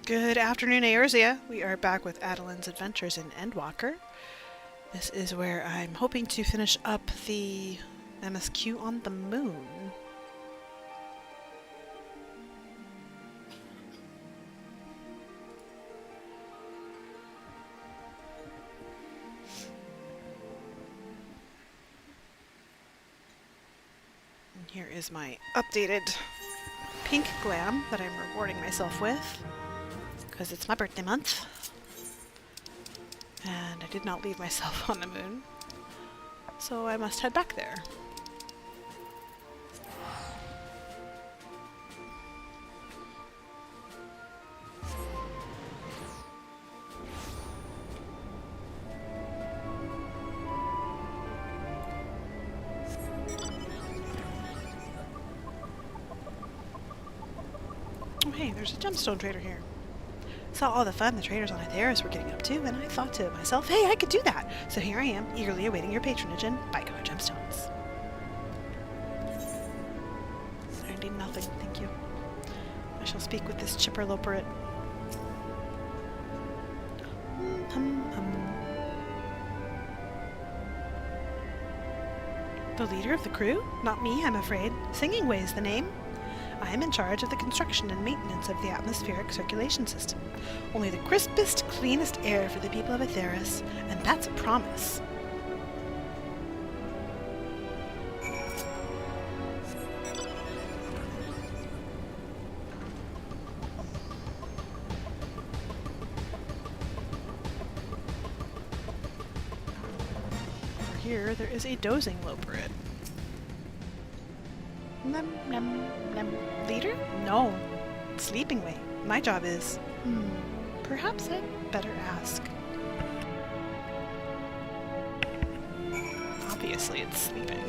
Good afternoon, Eorzea. We are back with Adelynde's adventures in Endwalker. This is where I'm hoping to finish up the MSQ on the moon. And here is my updated pink glam that I'm rewarding myself with, because it's my birthday month. And I did not leave myself on the moon, so I must head back there. Oh hey, there's a gemstone trader here. Saw all the fun the traders on Aetheris were getting up to, and I thought to myself, hey, I could do that! So here I am, eagerly awaiting your patronage in Bygone Gemstones. I need nothing, thank you. I shall speak with this chipper loperet. The leader of the crew? Not me, I'm afraid. Singing Way's the name. I am in charge of the construction and maintenance of the atmospheric circulation system. Only the crispest, cleanest air for the people of Aetheris, and that's a promise. Over here, there is a dozing loperet. Num, num, num. Leader? No. Sleeping Way. My job is... perhaps I'd better ask. Obviously it's sleeping.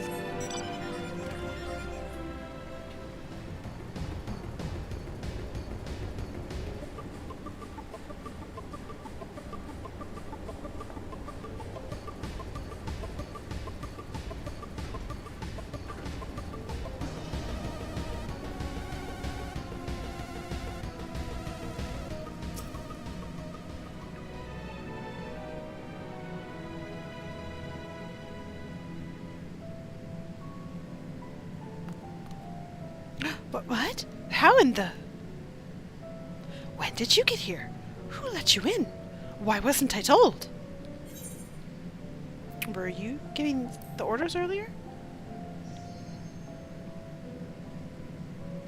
What? How in the... When did you get here? Who let you in? Why wasn't I told? Were you giving the orders earlier?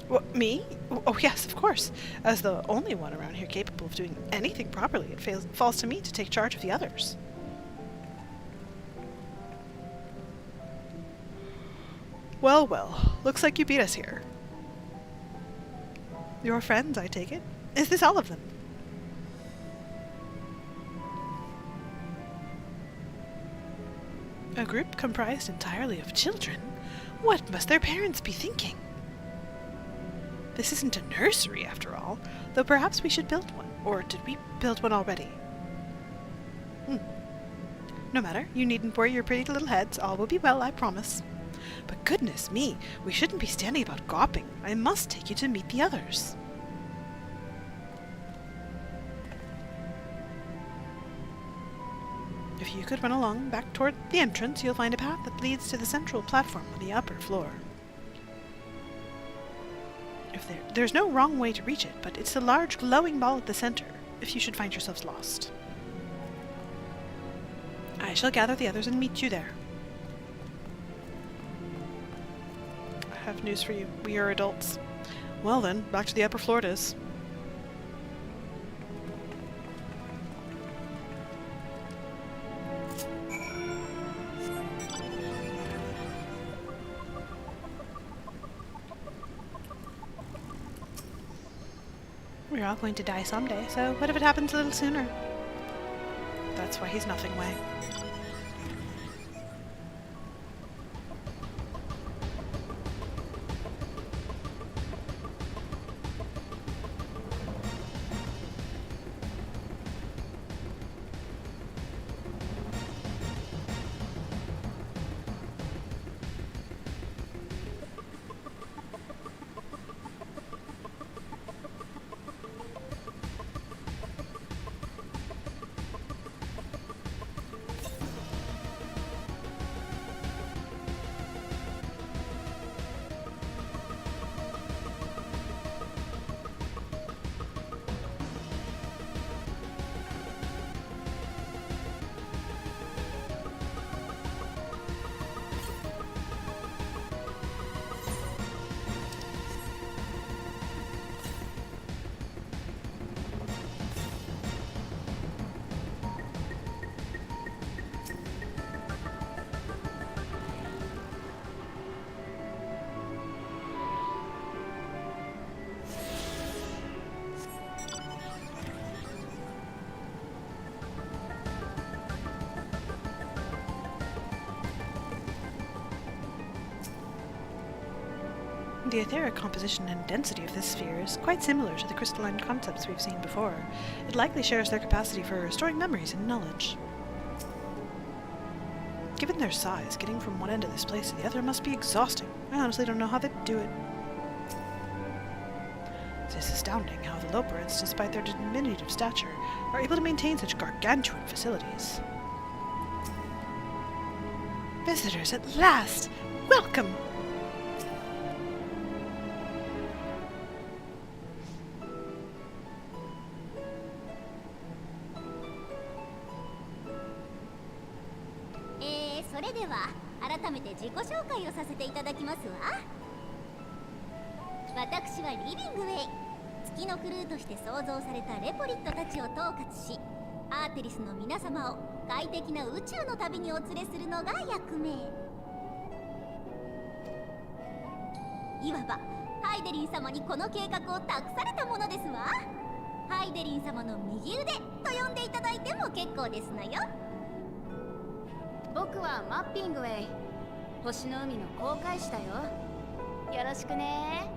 What, me? Oh yes, of course. As the only one around here capable of doing anything properly, it falls to me to take charge of the others. Well, well. Looks like you beat us here. Your friends, I take it? Is this all of them? A group comprised entirely of children? What must their parents be thinking? This isn't a nursery, after all, though perhaps we should build one. Or did we build one already? No matter, you needn't worry your pretty little heads. All will be well, I promise. But goodness me, we shouldn't be standing about gawping. I must take you to meet the others. If you could run along back toward the entrance, you'll find a path that leads to the central platform on the upper floor. There's no wrong way to reach it, but it's the large glowing ball at the center, if you should find yourselves lost. I shall gather the others and meet you there. I have news for you. We are adults. Well then, back to the upper floor it is. We're all going to die someday, so what if it happens a little sooner? That's why he's nothing way. The etheric composition and density of this sphere is quite similar to the crystalline concepts we've seen before. It likely shares their capacity for storing memories and knowledge. Given their size, getting from one end of this place to the other must be exhausting. I honestly don't know how they'd do it. It is astounding how the Loperids, despite their diminutive stature, are able to maintain such gargantuan facilities. Visitors at last! Welcome!それでは改めて自己紹介をさせていただきますわ。私はリビングウェイ、月のクルーとして創造されたレポリットたちを統括し、アーテリスの皆様を快適な宇宙の旅にお連れするのが役目。いわばハイデリン様にこの計画を託されたものですわ。ハイデリン様の右腕と呼んでいただいても結構ですのよ。僕はマッピングウェイ、星の海の航海士だよ。よろしくね。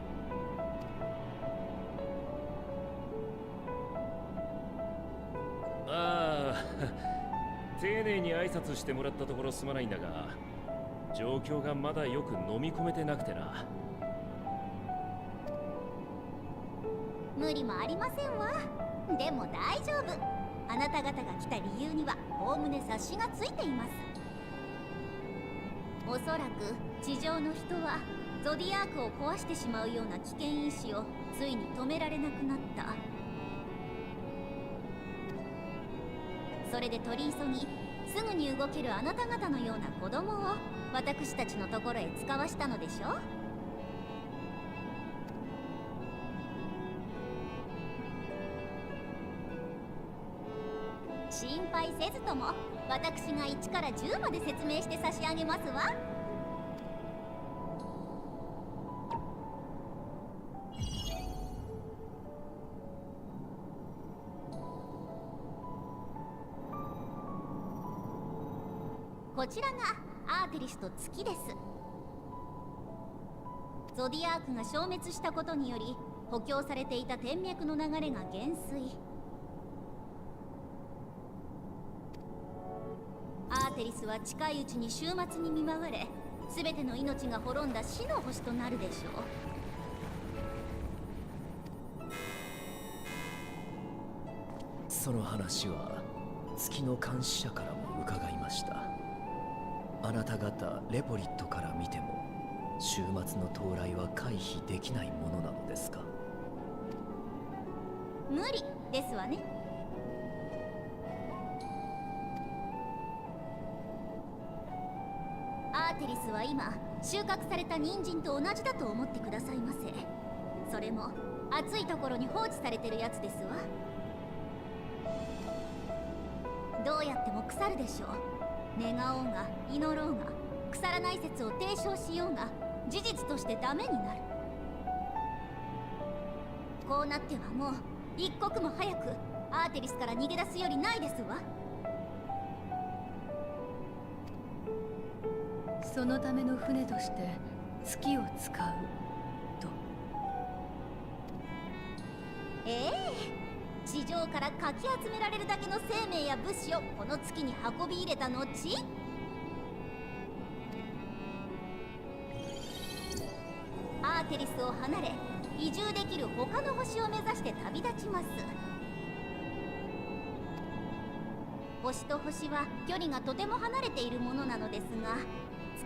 ああ、丁寧に挨拶してもらったところすまないんだが、状況がまだよく飲み込めてなくてな。無理もありませんわ。でも大丈夫。あなた方が来た理由にはおおむね察しがついています。おそらく地上の人はゾディアークを壊してしまうような危険因子をついに止められなくなった。それで取り急ぎすぐに動けるあなた方のような子供を私たちのところへ使わしたのでしょう。心配せずとも私が1から10まで説明して差し上げますわ。こちらがアーテリスと月です。ゾディアークが消滅したことにより補強されていた天脈の流れが減衰。アーテリスは近いうちに終末に見舞われ、全ての命が滅んだ死の星となるでしょう。その話は月の監視者からも伺いました。あなた方レポリットから見ても終末の到来は回避できないものなのですか？無理ですわね。アーテリスは今収穫された人参と同じだと思ってくださいませ。それも暑いところに放置されてるやつですわ。どうやっても腐るでしょう。願おうが祈ろうが腐らない説を提唱しようが事実としてダメになる。こうなってはもう一刻も早くアーテリスから逃げ出すよりないですわ。そのための船として月を使うと。地上からかき集められるだけの生命や物資をこの月に運び入れた後、アーテリスを離れ移住できる他の星を目指して旅立ちます。星と星は距離がとても離れているものなのですが、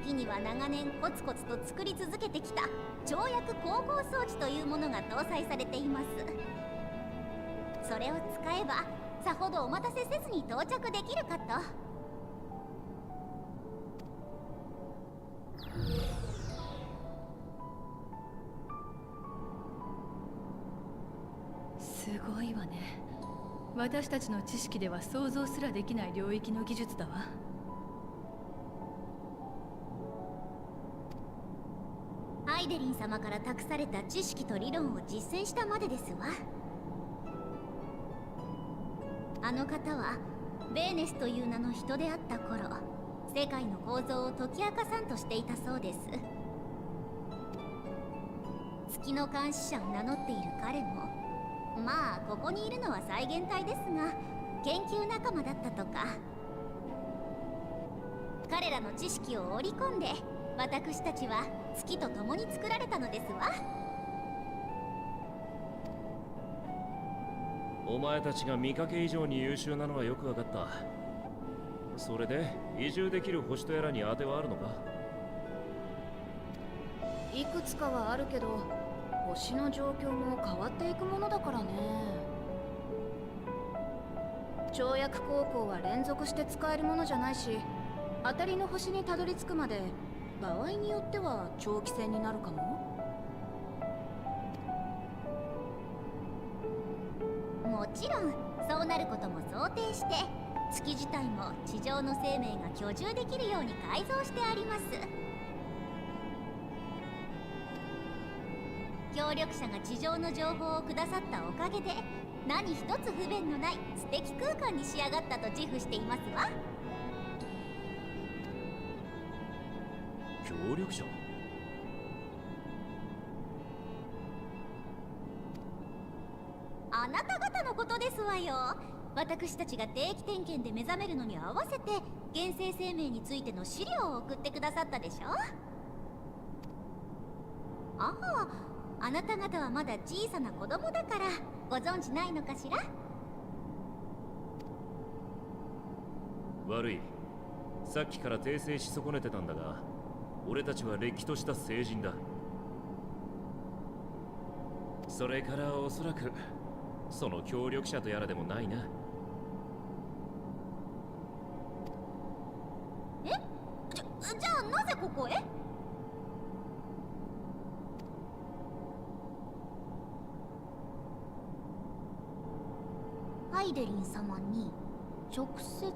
月には長年コツコツと作り続けてきた跳躍光合装置というものが搭載されています。それを使えばさほどお待たせせずに到着できるかと。すごいわね。私たちの知識では想像すらできない領域の技術だわ。ハイデリン様から託された知識と理論を実践したまでですわ。あの方はベーネスという名の人であった頃、世界の構造を解き明かさんとしていたそうです。月の監視者を名乗っている彼も、まあここにいるのは再現体ですが、研究仲間だったとか。彼らの知識を織り込んで、私たちは月と共に作られたのですわ。お前たちが見かけ以上に優秀なのはよくわかった。それで移住できる星とやらに当てはあるのか？いくつかはあるけど、星の状況も変わっていくものだからね。跳躍高校は連続して使えるものじゃないし、当たりの星にたどり着くまで場合によっては長期戦になるかも。もちろんそうなることも想定して、月自体も地上の生命が居住できるように改造してあります。協力者が地上の情報をくださったおかげで、何一つ不便のない素敵空間に仕上がったと自負していますわ。協力者？あなた方のことですわよ。私たちが定期点検で目覚めるのに合わせて原生生命についての資料を送ってくださったでしょ。ああ、あなた方はまだ小さな子供だからご存知ないのかしら。悪い。さっきから訂正し損ねてたんだが、俺たちはれっきとした成人だ。それからおそらくその協力者とやらでもないな。じゃあなぜここへ？アイデリン様に直接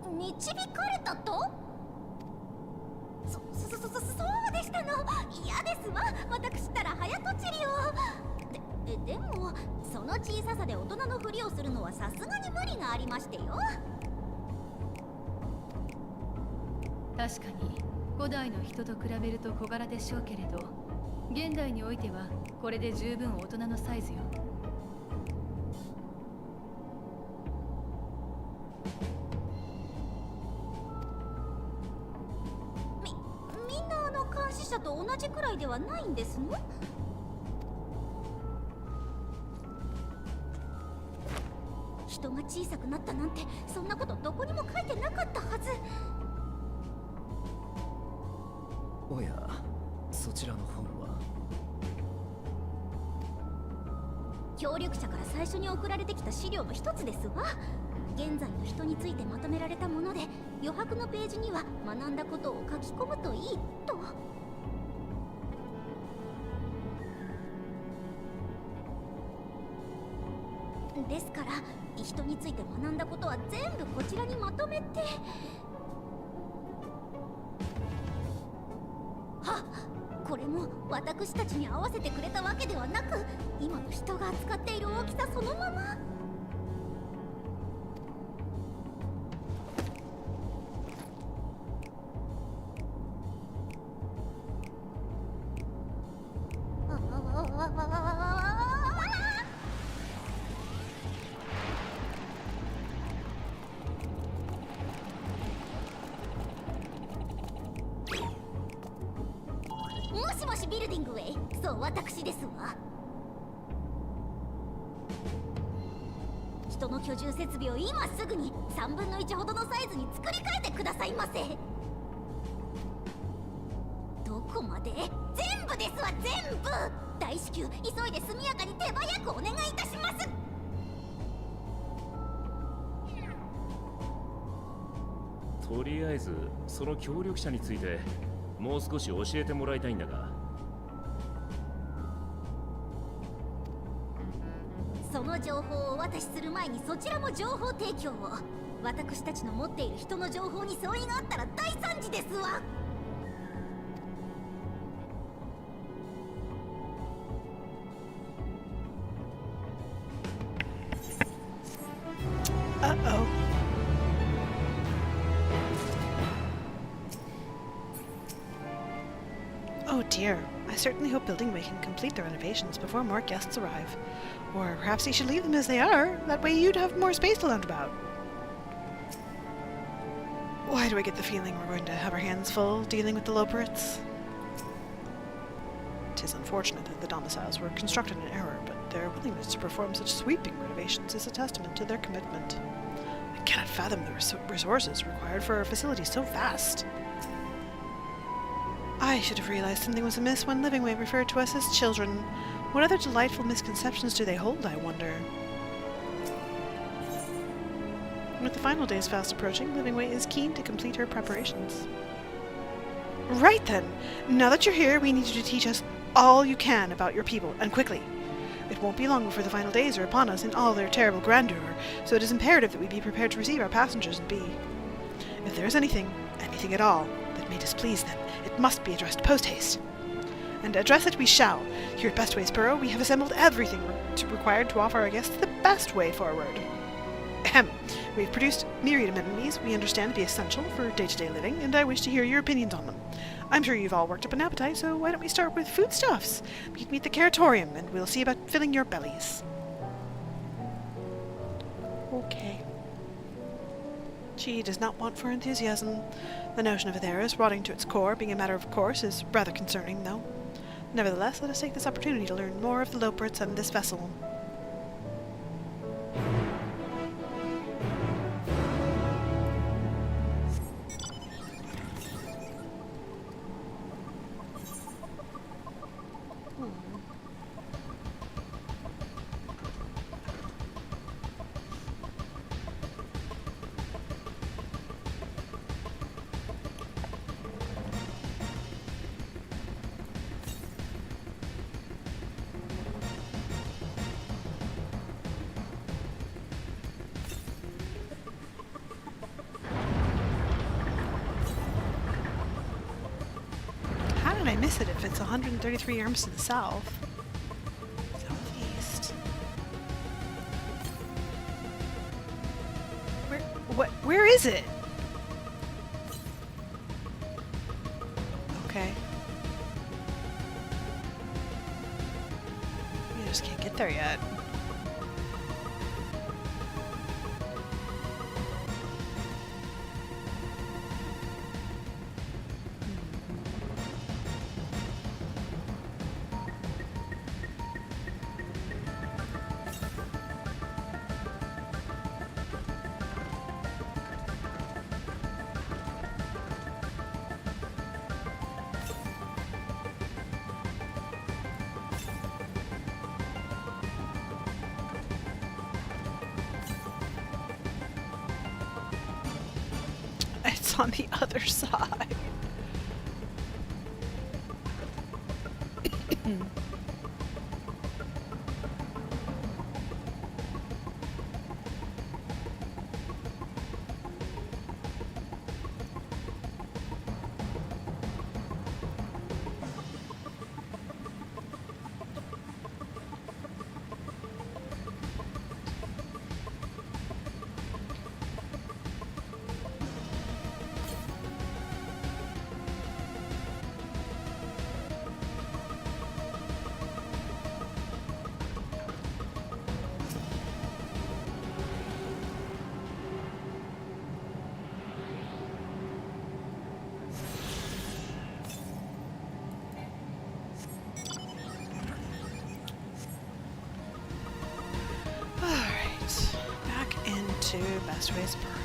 導かれたと？そうでしたの。嫌ですわ。私ったら早とちりを。でもその小ささで大人のふりをするのはさすがに無理がありましてよ。確かに古代の人と比べると小柄でしょうけれど、現代においてはこれで十分大人のサイズよ。みんな監視者と同じくらいではないんですの？人が小さくなったなんて、そんなことどこにも書いてなかったはず。おや、そちらの本は？協力者から最初に送られてきた資料の一つですわ。現在の人についてまとめられたもので、余白のページには学んだことを書き込むといいと。ですから人について学んだことは全部こちらにまとめて。はっ、これも私たちに合わせてくれたわけではなく、今の人が扱っている大きさそのまま。もしもしビルディングウェイ、そう私ですわ。人の居住設備を今すぐに3分の1ほどのサイズに作り変えてくださいませ。どこまで？全部ですわ、全部。大至急急いで速やかに手早くお願いいたします。とりあえずその協力者についてもう少し教えてもらいたいんだが。その情報をお渡しする前にそちらも情報提供を。私たちの持っている人の情報に相違があったら大惨事ですわ。Uh-oh. Oh dear, I certainly hope Building Way can complete the renovations before more guests arrive. Or perhaps he should leave them as they are. That way you'd have more space to lounge about. Why do I get the feeling we're going to have our hands full dealing with the Loperits? 'Tis unfortunate that the domiciles were constructed in error, but their willingness to perform such sweeping renovations is a testament to their commitment. I cannot fathom the resources required for a facility so vast. I should have realized something was amiss when Living Way referred to us as children. What other delightful misconceptions do they hold, I wonder? With the final days fast approaching, Living Way is keen to complete her preparations. Right then! Now that you're here, we need you to teach us all you can about your people, and quickly. It won't be long before the final days are upon us in all their terrible grandeur, so it is imperative that we be prepared to receive our passengers and be. If there is anything at all, that may displease them, it must be addressed post-haste. And address it we shall. Here at Bestways Borough, we have assembled everything required to offer our guests the best way forward. Ahem. We've produced myriad amenities we understand to be essential for day-to-day living, and I wish to hear your opinions on them. I'm sure you've all worked up an appetite, so why don't we start with foodstuffs? Meet me at the Caratorium, and we'll see about filling your bellies. Okay. She does not want for enthusiasm. The notion of Aetherius rotting to its core, being a matter of course, is rather concerning, though. Nevertheless, let us take this opportunity to learn more of the Loperits and this vessel. I miss it if it's 133 arms to the south. Southeast. Where is it? Okay. We just can't get there yet. It's on the other side. To Bestways Borough.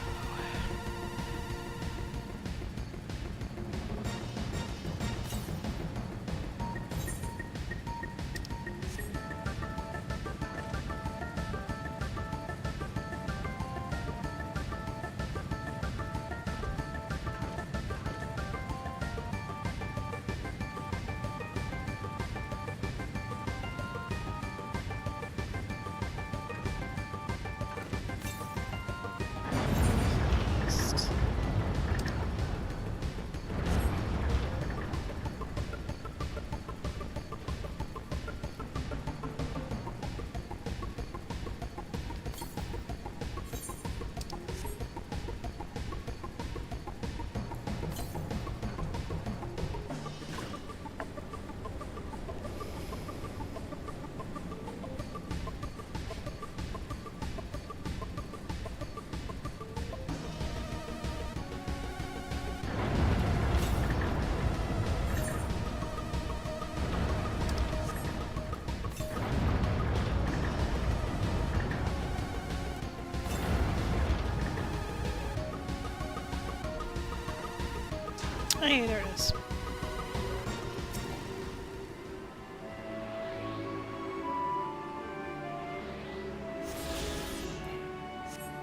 Hey, there it is.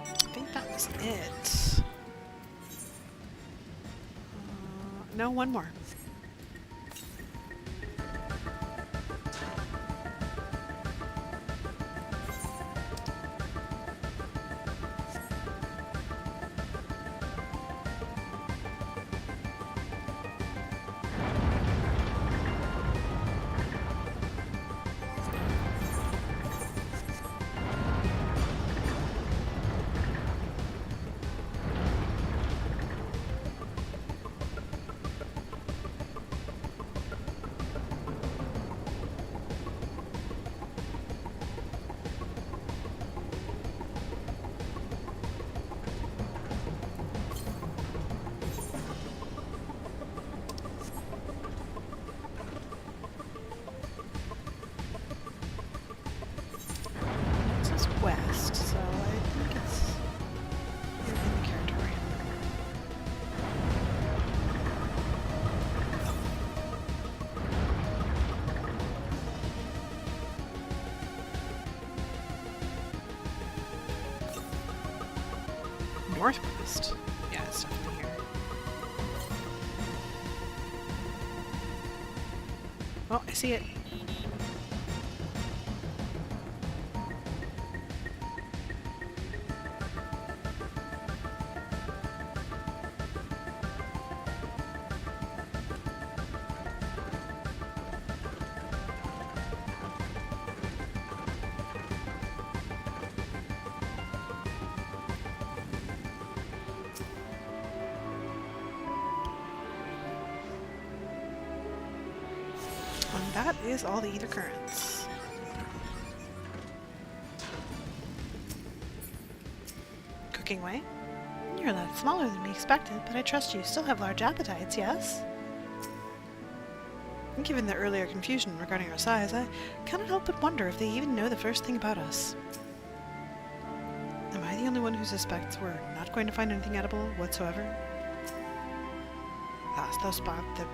I think that was it. No, one more. West, so I think it's in the territory. Northwest? Yeah, it's definitely here. Oh, I see it. And that is all the ether currents. Cooking way? You're a lot smaller than we expected, but I trust you still have large appetites, yes? Given the earlier confusion regarding our size, I cannot help but wonder if they even know the first thing about us. Am I the only one who suspects we're not going to find anything edible whatsoever? Last thou spot the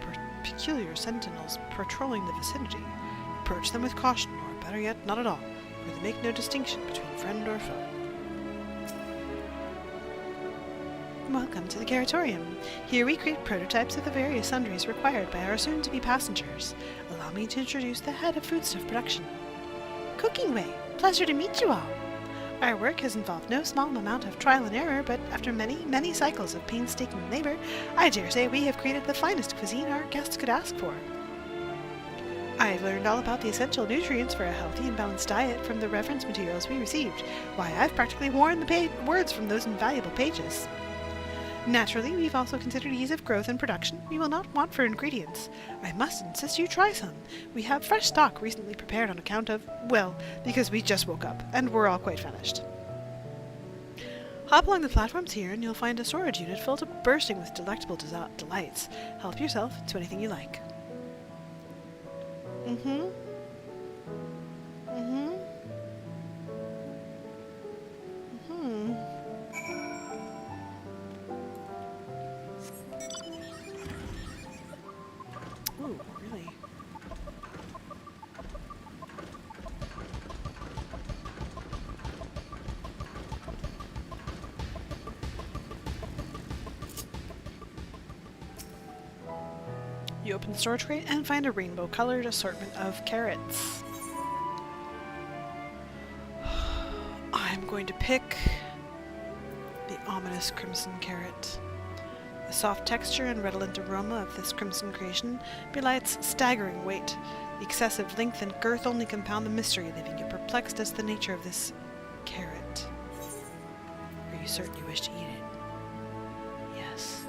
peculiar sentinels patrolling the vicinity. Approach them with caution, or better yet, not at all, for they make no distinction between friend or foe. Welcome to the Curatorium. Here we create prototypes of the various sundries required by our soon-to-be passengers. Allow me to introduce the head of foodstuff production. Cooking Way, pleasure to meet you all. Our work has involved no small amount of trial and error, but after many, many cycles of painstaking labor, I dare say we have created the finest cuisine our guests could ask for. I've learned all about the essential nutrients for a healthy and balanced diet from the reference materials we received. Why, I've practically worn the words from those invaluable pages. Naturally, we've also considered ease of growth and production. We will not want for ingredients. I must insist you try some. We have fresh stock recently prepared on account of, well, because we just woke up, and we're all quite famished. Hop along the platforms here, and you'll find a storage unit filled to bursting with delectable delights. Help yourself to anything you like. Mm-hmm. Ooh, really? You open the storage crate and find a rainbow-colored assortment of carrots. I'm going to pick the ominous crimson carrot. The soft texture and redolent aroma of this crimson creation belies staggering weight. The excessive length and girth only compound the mystery, leaving you perplexed as to the nature of this carrot. Are you certain you wish to eat it? Yes.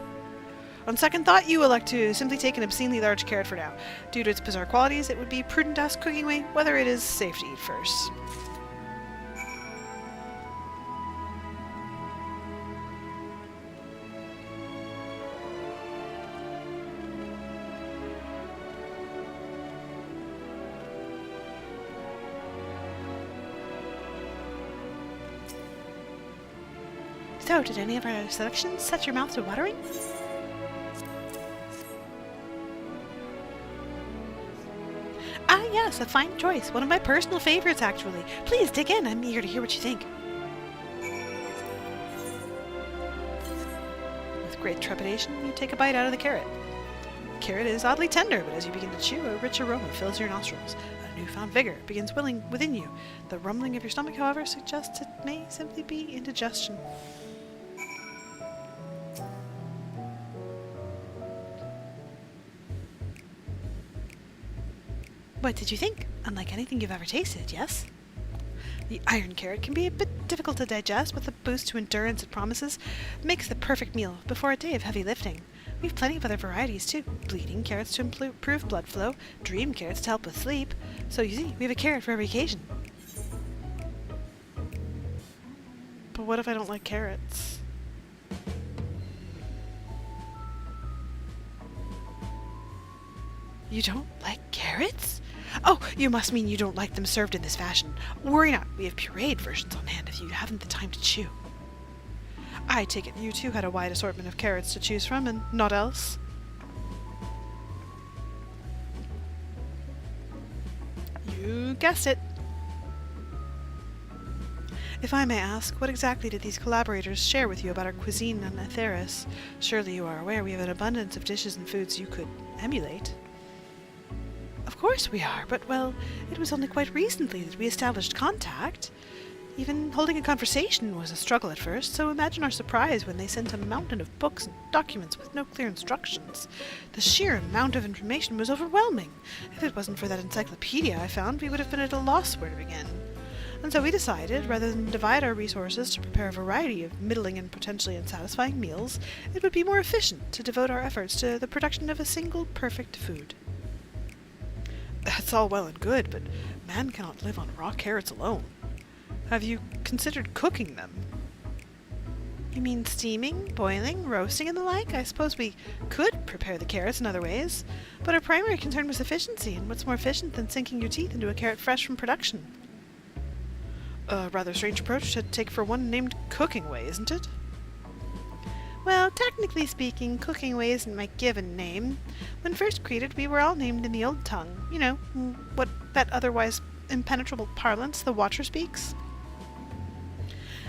On second thought, you elect to simply take an obscenely large carrot for now. Due to its bizarre qualities, it would be prudent to ask Cooking Way whether it is safe to eat first. So, did any of our selections set your mouth to watering? Yes, a fine choice. One of my personal favorites, actually. Please dig in. I'm eager to hear what you think. With great trepidation, you take a bite out of the carrot. The carrot is oddly tender, but as you begin to chew, a rich aroma fills your nostrils. A newfound vigor begins welling within you. The rumbling of your stomach, however, suggests it may simply be indigestion. What did you think? Unlike anything you've ever tasted, yes? The iron carrot can be a bit difficult to digest, but the boost to endurance it promises makes the perfect meal before a day of heavy lifting. We've plenty of other varieties too. Bleeding carrots to improve blood flow, dream carrots to help with sleep. So you see, we have a carrot for every occasion. But what if I don't like carrots? You don't like carrots? Oh, you must mean you don't like them served in this fashion. Worry not, we have pureed versions on hand if you haven't the time to chew. I take it you too had a wide assortment of carrots to choose from, and naught else? You guessed it. If I may ask, what exactly did these collaborators share with you about our cuisine on Aetheris? Surely you are aware we have an abundance of dishes and foods you could emulate. Of course we are, but, well, it was only quite recently that we established contact. Even holding a conversation was a struggle at first, so imagine our surprise when they sent a mountain of books and documents with no clear instructions. The sheer amount of information was overwhelming. If it wasn't for that encyclopedia I found, we would have been at a loss where to begin. And so we decided, rather than divide our resources to prepare a variety of middling and potentially unsatisfying meals, it would be more efficient to devote our efforts to the production of a single perfect food. That's all well and good, but man cannot live on raw carrots alone. Have you considered cooking them? You mean steaming, boiling, roasting, and the like? I suppose we could prepare the carrots in other ways, but our primary concern was efficiency, and what's more efficient than sinking your teeth into a carrot fresh from production? A rather strange approach to take for one named Cooking Way, isn't it? Well, technically speaking, Cooking Way isn't my given name. When first created, we were all named in the old tongue. You know, what that otherwise impenetrable parlance the Watcher speaks.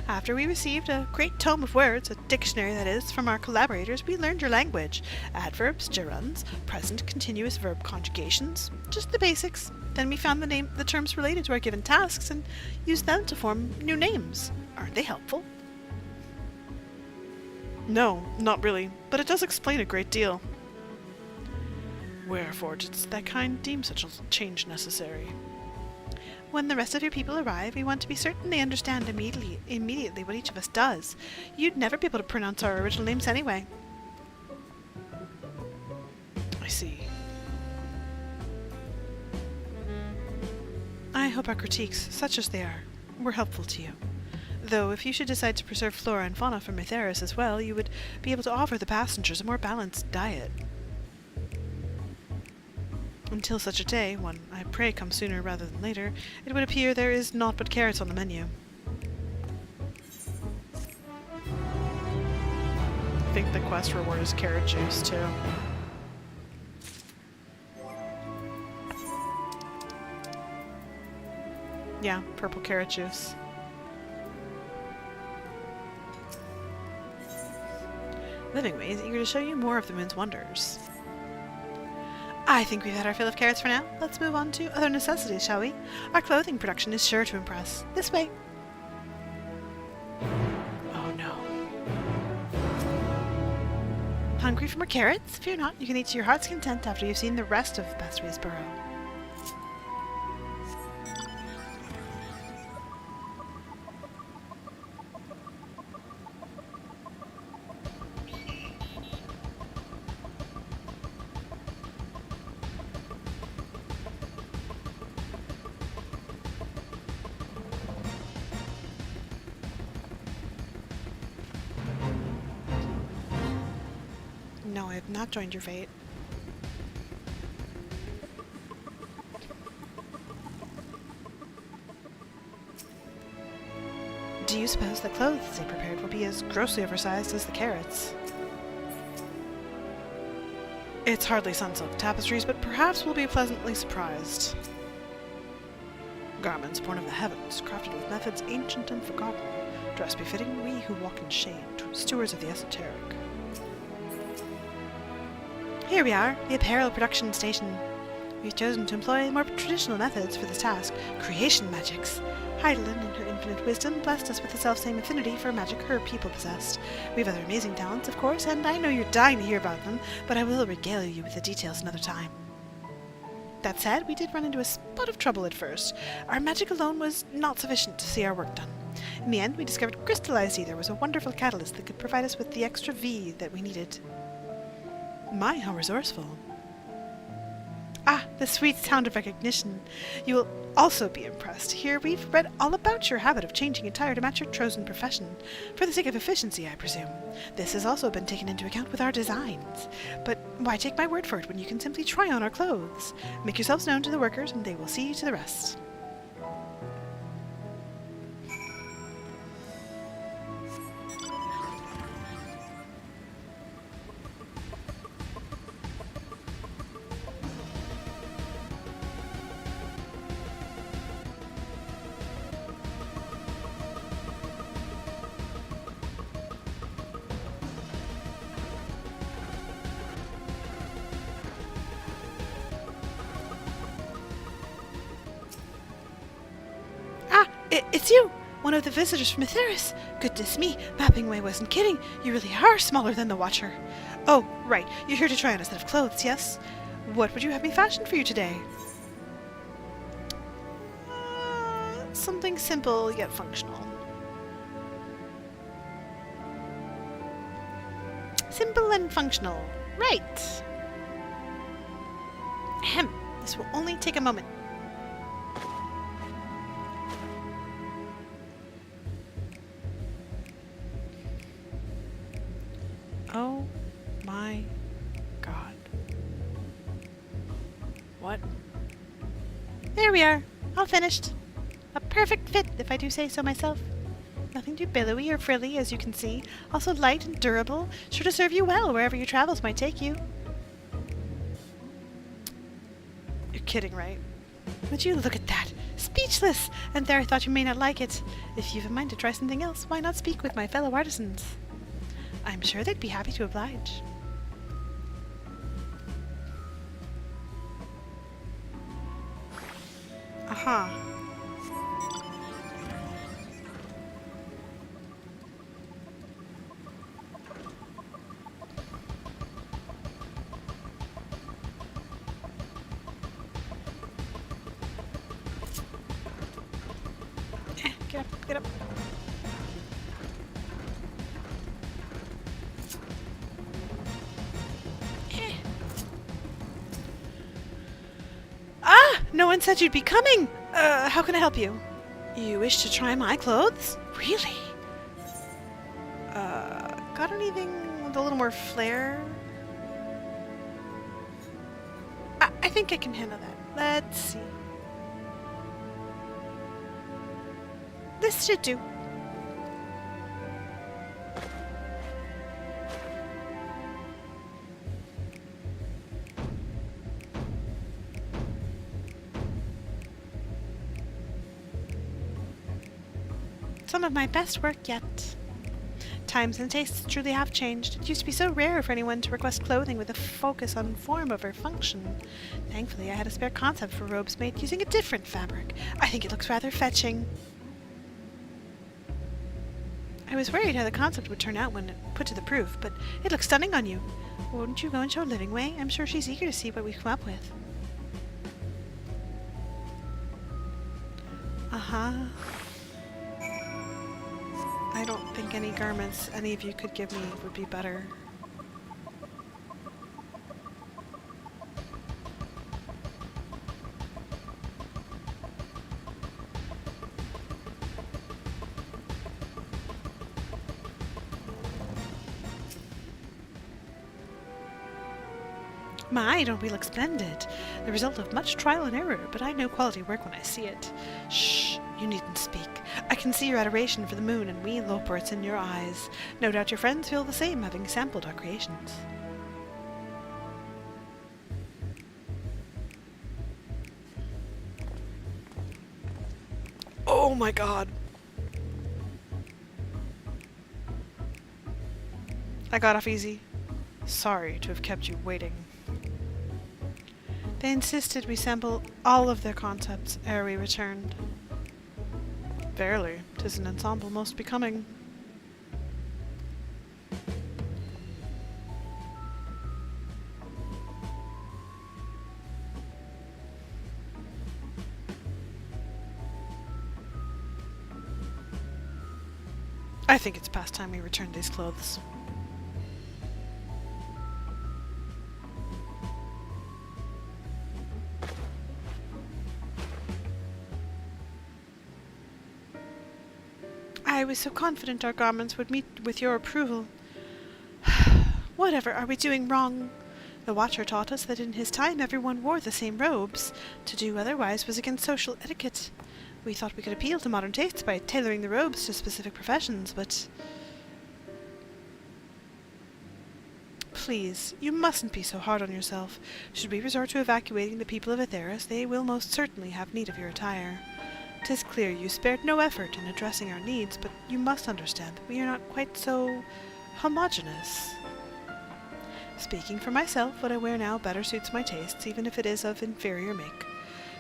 After we received a great tome of words, a dictionary that is, from our collaborators, we learned your language. Adverbs, gerunds, present continuous verb conjugations, just the basics. Then we found the terms related to our given tasks and used them to form new names. Aren't they helpful? No, not really, but it does explain a great deal. Wherefore didst that kind deem such a change necessary? When the rest of your people arrive, we want to be certain they understand immediately what each of us does. You'd never be able to pronounce our original names anyway. I see. I hope our critiques, such as they are, were helpful to you. Though, if you should decide to preserve flora and fauna from Aetheris as well, you would be able to offer the passengers a more balanced diet. Until such a day, one I pray come sooner rather than later, it would appear there is naught but carrots on the menu. I think the quest reward is carrot juice, too. Yeah, purple carrot juice. Living Way is eager to show you more of the moon's wonders. I think we've had our fill of carrots for now. Let's move on to other necessities, shall we? Our clothing production is sure to impress. This way. Oh no. Hungry for more carrots? Fear not, you can eat to your heart's content after you've seen the rest of Bestway's burrow. No, I have not joined your fate. Do you suppose the clothes they prepared will be as grossly oversized as the carrots? It's hardly sunsilk tapestries, but perhaps we'll be pleasantly surprised. Garments born of the heavens, crafted with methods ancient and forgotten. Dress befitting we who walk in shade, stewards of the esoteric. Here we are, the apparel production station. We've chosen to employ more traditional methods for this task, creation magics. Adelynde, in her infinite wisdom, blessed us with the self-same affinity for magic her people possessed. We have other amazing talents, of course, and I know you're dying to hear about them, but I will regale you with the details another time. That said, we did run into a spot of trouble at first. Our magic alone was not sufficient to see our work done. In the end, we discovered crystallized ether was a wonderful catalyst that could provide us with the extra V that we needed. My, how resourceful. Ah, the sweet sound of recognition. You will also be impressed. Here we've read all about your habit of changing attire to match your chosen profession. For the sake of efficiency, I presume. This has also been taken into account with our designs. But why take my word for it when you can simply try on our clothes? Make yourselves known to the workers and they will see to the rest. It's you! One of the visitors from Aetheris. Goodness me, Mapping Way wasn't kidding. You really are smaller than the Watcher. Oh, right. You're here to try on a set of clothes, yes? What would you have me fashion for you today? Something simple yet functional. Simple and functional. Right. Ahem. This will only take a moment. Oh my god. What? There we are. All finished. A perfect fit, if I do say so myself. Nothing too billowy or frilly, as you can see. Also light and durable, sure to serve you well wherever your travels might take you. You're kidding, right? Would you look at that? Speechless! And there I thought you may not like it. If you've a mind to try something else, why not speak with my fellow artisans? I'm sure they'd be happy to oblige. Aha. Get up, get up. No one said you'd be coming! How can I help you? You wish to try my clothes? Really? Got anything with a little more flair? I think I can handle that. Let's see. This should do. Some of my best work yet. Times and tastes truly have changed. It used to be so rare for anyone to request clothing with a focus on form over function. Thankfully, I had a spare concept for robes made using a different fabric. I think it looks rather fetching. I was worried how the concept would turn out when put to the proof, but it looks stunning on you. Won't you go and show Living Way? I'm sure she's eager to see what we've come up with. Uh-huh. I don't think any garments any of you could give me would be better. My, don't we look splendid? The result of much trial and error, but I know quality work when I see it. Shh, you needn't speak. I can see your adoration for the moon and wee loports in your eyes. No doubt your friends feel the same, having sampled our creations. my god. I got off easy. Sorry to have kept you waiting. They insisted we sample all of their concepts ere we returned. Verily, 'tis an ensemble most becoming. I think it's past time we return these clothes. I was so confident our garments would meet with your approval. Whatever are we doing wrong? The Watcher taught us that in his time everyone wore the same robes. To do otherwise was against social etiquette. We thought we could appeal to modern tastes by tailoring the robes to specific professions, but... Please, you mustn't be so hard on yourself. Should we resort to evacuating the people of Aetheris, they will most certainly have need of your attire. 'Tis clear you spared no effort in addressing our needs, but you must understand that we are not quite so homogeneous. Speaking for myself, what I wear now better suits my tastes, even if it is of inferior make.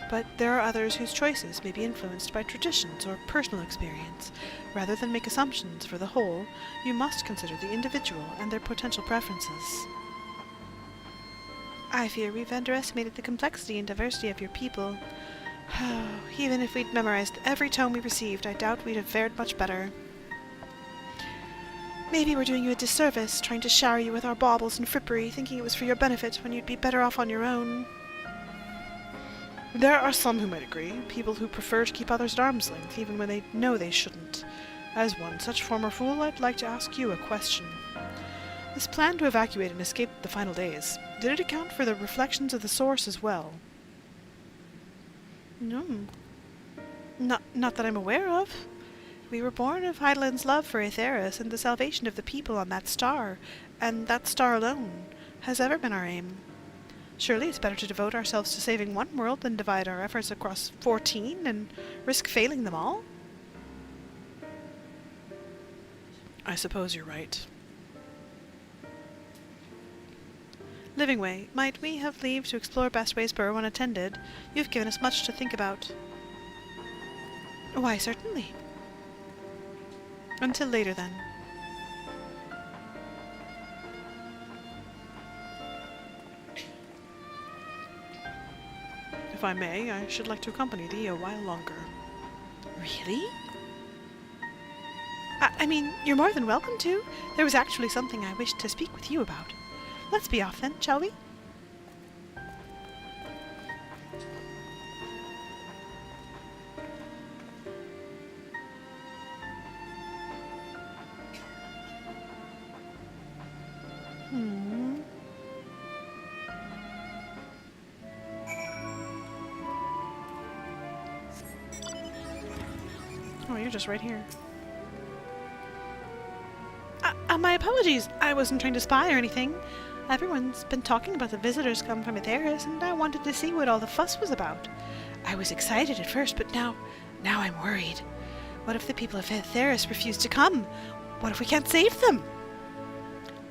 But there are others whose choices may be influenced by traditions or personal experience. Rather than make assumptions for the whole, you must consider the individual and their potential preferences. I fear we've underestimated the complexity and diversity of your people. Even if we'd memorized every tome we received, I doubt we'd have fared much better. Maybe we're doing you a disservice, trying to shower you with our baubles and frippery, thinking it was for your benefit when you'd be better off on your own. There are some who might agree, people who prefer to keep others at arm's length, even when they know they shouldn't. As one such former fool, I'd like to ask you a question. This plan to evacuate and escape the final days, did it account for the reflections of the source as well? No. Not that I'm aware of. We were born of Adelynde's love for Aetheris and the salvation of the people on that star, and that star alone has ever been our aim. Surely it's better to devote ourselves to saving one world than divide our efforts across 14 and risk failing them all? I suppose you're right. Livingway, might we have leave to explore Bestway's Burrow unattended? You've given us much to think about. Why, certainly. Until later, then. If I may, I should like to accompany thee a while longer. Really? I mean, you're more than welcome to. There was actually something I wished to speak with you about. Let's be off then, shall we? Oh, you're just right here. My apologies. I wasn't trying to spy or anything. Everyone's been talking about the visitors come from Aetheris, and I wanted to see what all the fuss was about. I was excited at first, but now I'm worried. What if the people of Aetheris refuse to come? What if we can't save them?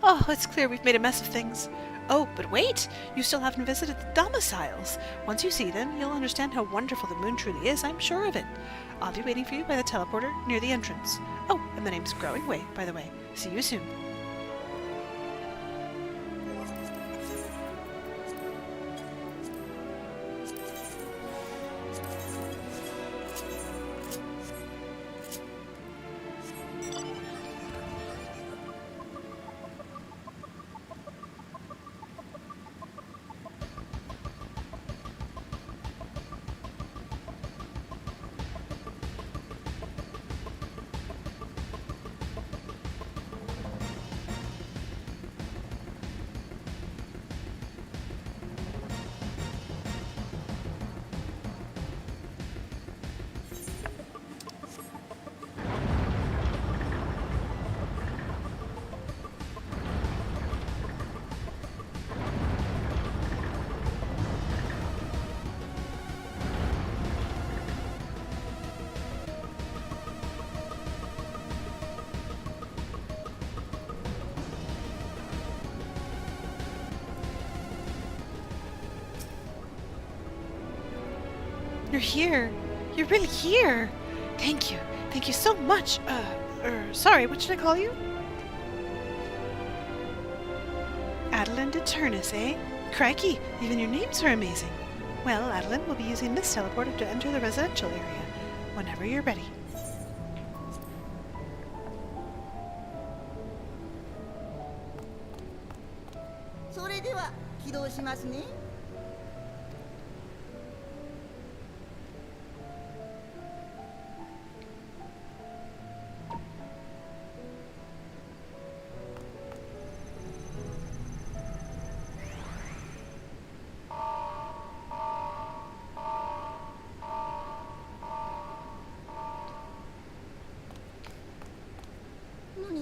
Oh, it's clear we've made a mess of things. Oh, but wait! You still haven't visited the domiciles. Once you see them, you'll understand how wonderful the moon truly is, I'm sure of it. I'll be waiting for you by the teleporter near the entrance. Oh, and the name's Growing Way, by the way. See you soon. You're here. You're really here. Thank you. Thank you so much. Sorry, what should I call you? Adelynde Turnus, eh? Crikey, even your names are amazing. Well, Adelynde will be using this teleporter to enter the residential area. Whenever you're ready. それでは起動しますね。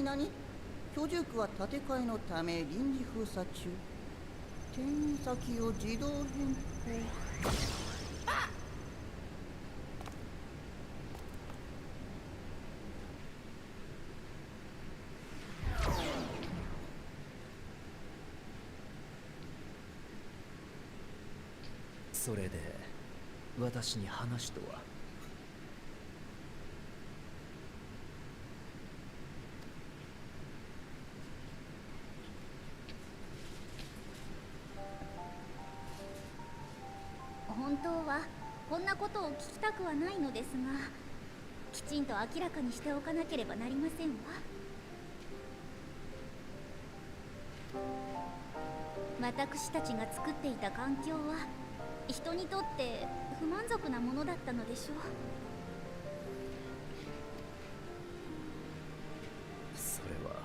何？居住区は建て替えのため臨時封鎖中。転移先を自動変更。それで私に話とは？本当はこんなことを聞きたくはないのですが、きちんと明らかにしておかなければなりませんわ。私たちが作っていた環境は人にとって不満足なものだったのでしょう。それは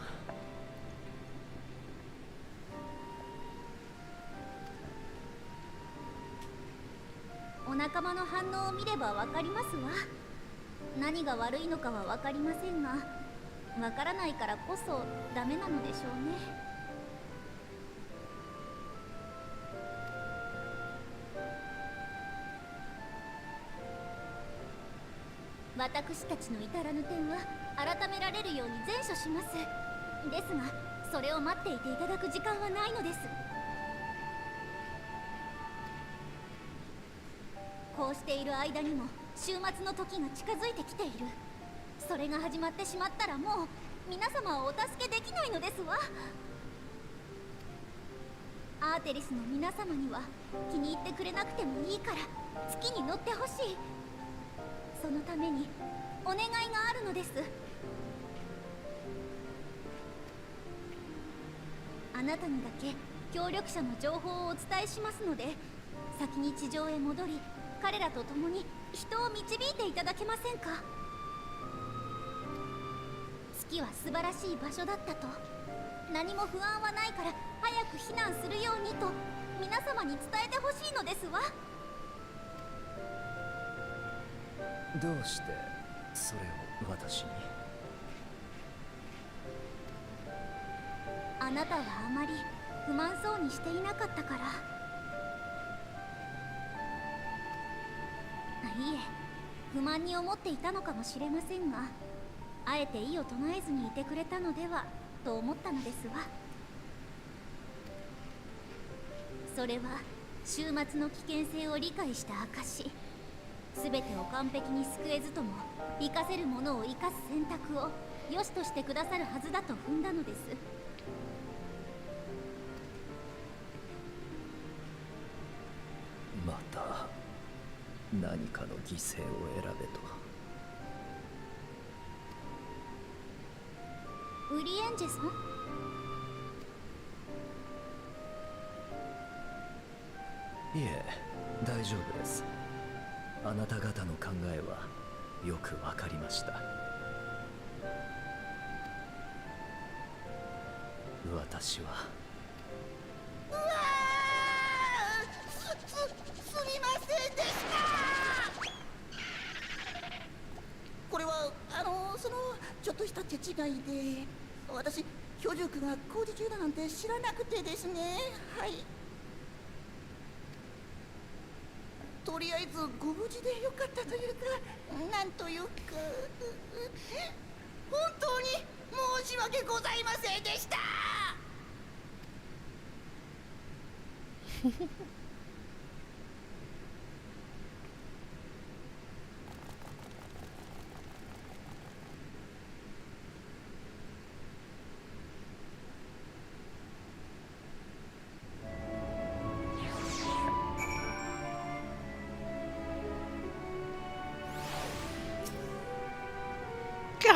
お仲間の反応を見ればわかりますわ。何が悪いのかはわかりませんが、わからないからこそダメなのでしょうね。私たちの至らぬ点は改められるように善処します。ですが、それを待っていていただく時間はないのです。こうしている間にも終末の時が近づいてきている。それが始まってしまったらもう皆様をお助けできないのですわ。アーテリスの皆様には気に入ってくれなくてもいいから月に乗ってほしい。そのためにお願いがあるのです。あなたにだけ協力者の情報をお伝えしますので、先に地上へ戻り彼らと共に人を導いていただけませんか。月は素晴らしい場所だったと、何も不安はないから早く避難するようにと皆様に伝えてほしいのですわ。どうしてそれを私に？あなたはあまり不満そうにしていなかったから。いえ、不満に思っていたのかもしれませんが、あえて意を唱えずにいてくれたのではと思ったのですわ。それは終末の危険性を理解した証。全てを完璧に救えずとも生かせるものを生かす選択を良しとしてくださるはずだと踏んだのです。また何かの犠牲を選べと？ウリエンジェさん？いえ、大丈夫です。あなた方の考えはよくわかりました。私はうわすみませんでした。これはちょっとした手違いで、私居住区が工事中だなんて知らなくてですね。はい、とりあえずご無事でよかったというか、なんというか、本当に申し訳ございませんでした。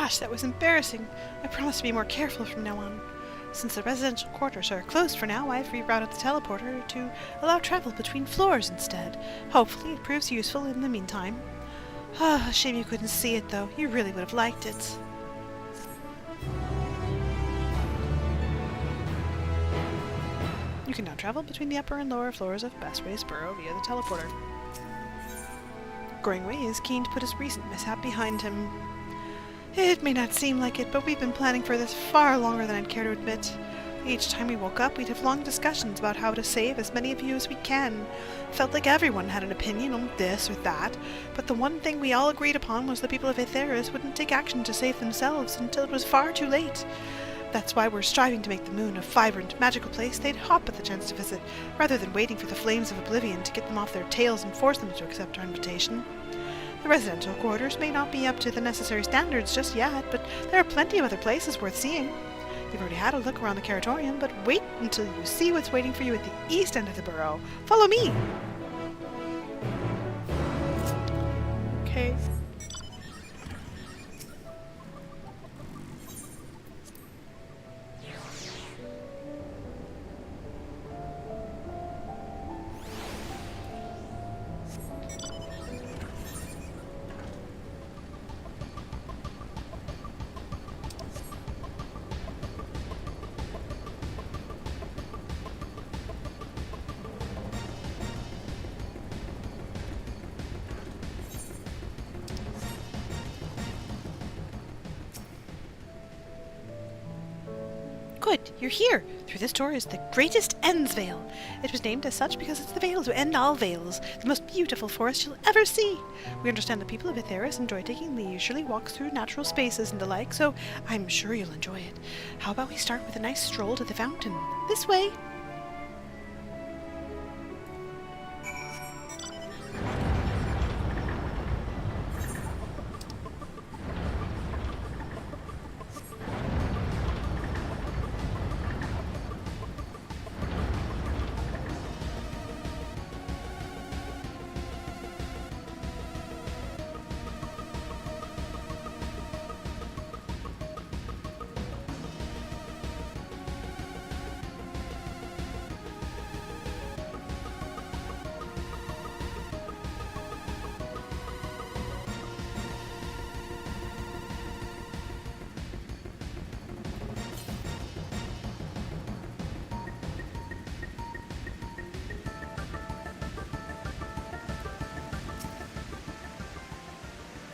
Gosh, that was embarrassing. I promise to be more careful from now on. Since the residential quarters are closed for now, I've rerouted the teleporter to allow travel between floors instead. Hopefully it proves useful in the meantime. Ah, shame you couldn't see it though. You really would have liked it. You can now travel between the upper and lower floors of Bestway's Burrow via the teleporter. Growingway is keen to put his recent mishap behind him. It may not seem like it, but we've been planning for this far longer than I'd care to admit. Each time we woke up, we'd have long discussions about how to save as many of you as we can. Felt like everyone had an opinion on this or that, but the one thing we all agreed upon was the people of Aetheris wouldn't take action to save themselves until it was far too late. That's why we're striving to make the moon a vibrant, magical place they'd hop at the chance to visit, rather than waiting for the flames of oblivion to get them off their tails and force them to accept our invitation. The residential quarters may not be up to the necessary standards just yet, but there are plenty of other places worth seeing. You've already had a look around the Caratorium, but wait until you see what's waiting for you at the east end of the burrow. Follow me! Okay. Good, you're here. Through this door is the greatest Ends Vale. It was named as such because it's the veil to end all veils, the most beautiful forest you'll ever see. We understand the people of Aetheris enjoy taking leisurely walks through natural spaces and the like, so I'm sure you'll enjoy it. How about we start with a nice stroll to the fountain? This way.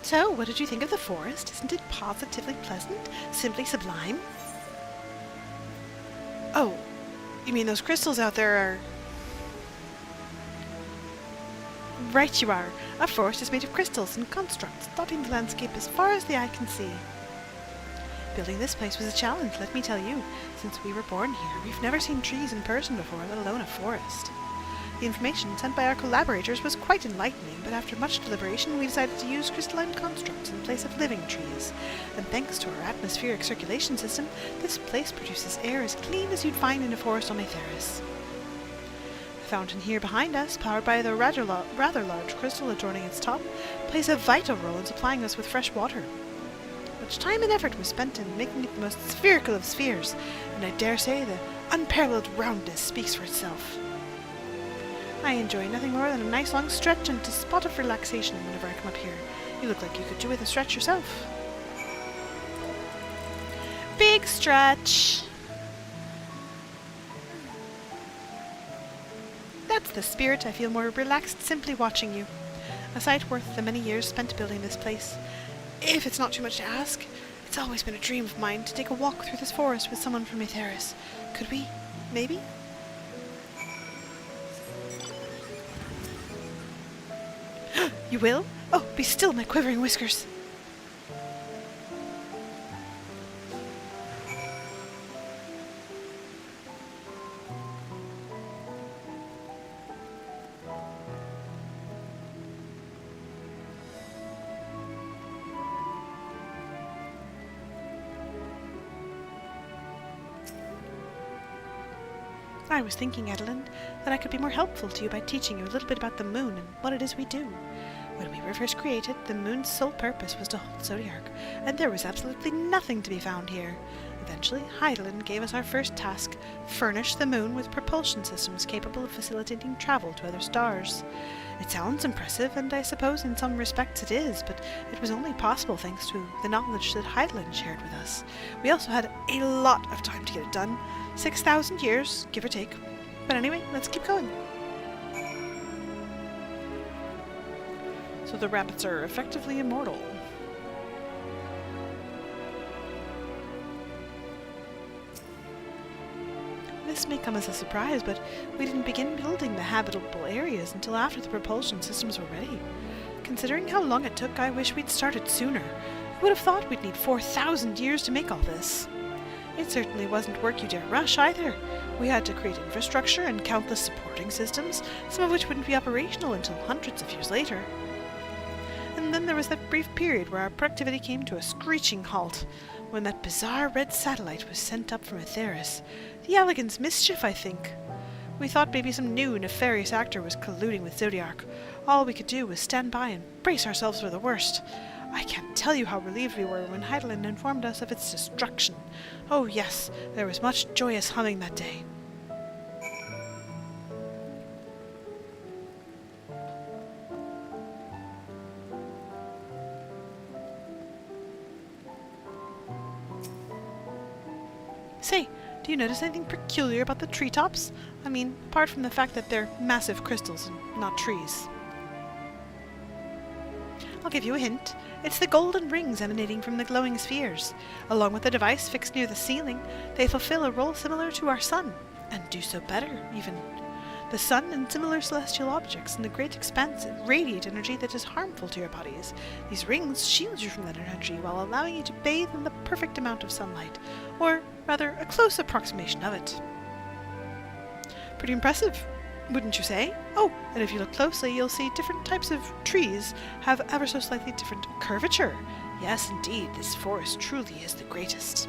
So, what did you think of the forest? Isn't it positively pleasant? Simply sublime? Oh, you mean those crystals out there are... Right you are. Our forest is made of crystals and constructs, dotting the landscape as far as the eye can see. Building this place was a challenge, let me tell you. Since we were born here, we've never seen trees in person before, let alone a forest. The information sent by our collaborators was quite enlightening, but after much deliberation we decided to use crystalline constructs in place of living trees. And thanks to our atmospheric circulation system, this place produces air as clean as you'd find in a forest on Aetheris. The fountain here behind us, powered by the rather large crystal adorning its top, plays a vital role in supplying us with fresh water. Much time and effort was spent in making it the most spherical of spheres, and I dare say the unparalleled roundness speaks for itself. I enjoy nothing more than a nice long stretch and a spot of relaxation whenever I come up here. You look like you could do with a stretch yourself. Big stretch! That's the spirit. I feel more relaxed simply watching you. A sight worth the many years spent building this place. If it's not too much to ask, it's always been a dream of mine to take a walk through this forest with someone from Aetheris. Could we? Maybe? You will? Oh, be still, my quivering whiskers. I was thinking, Adelynde, that I could be more helpful to you by teaching you a little bit about the moon and what it is we do. When we were first created, the moon's sole purpose was to hold Zodiark, and there was absolutely nothing to be found here. Eventually, Adelynde gave us our first task: furnish the moon with propulsion systems capable of facilitating travel to other stars. It sounds impressive, and I suppose in some respects it is, but it was only possible thanks to the knowledge that Adelynde shared with us. We also had a lot of time to get it done. 6,000 years, give or take. But anyway, let's keep going. So the rabbits are effectively immortal. This may come as a surprise, but we didn't begin building the habitable areas until after the propulsion systems were ready. Considering how long it took, I wish we'd started sooner. Who would have thought we'd need 4,000 years to make all this? It certainly wasn't work you dare rush either. We had to create infrastructure and countless supporting systems, some of which wouldn't be operational until hundreds of years later. And then there was that brief period where our productivity came to a screeching halt, when that bizarre red satellite was sent up from Aetheris. The Elegant's mischief, I think. We thought maybe some new nefarious actor was colluding with Zodiark. All we could do was stand by and brace ourselves for the worst. I can't tell you how relieved we were when Adelynde informed us of its destruction. Oh yes, there was much joyous humming that day. Say, do you notice anything peculiar about the treetops? I mean, apart from the fact that they're massive crystals and not trees. I'll give you a hint. It's the golden rings emanating from the glowing spheres. Along with the device fixed near the ceiling, they fulfill a role similar to our sun, and do so better, even. The sun and similar celestial objects in the great expanse radiate energy that is harmful to your bodies. These rings shield you from that energy while allowing you to bathe in the perfect amount of sunlight, or rather, a close approximation of it. Pretty impressive, wouldn't you say? Oh, and if you look closely, you'll see different types of trees have ever so slightly different curvature. Yes, indeed, this forest truly is the greatest.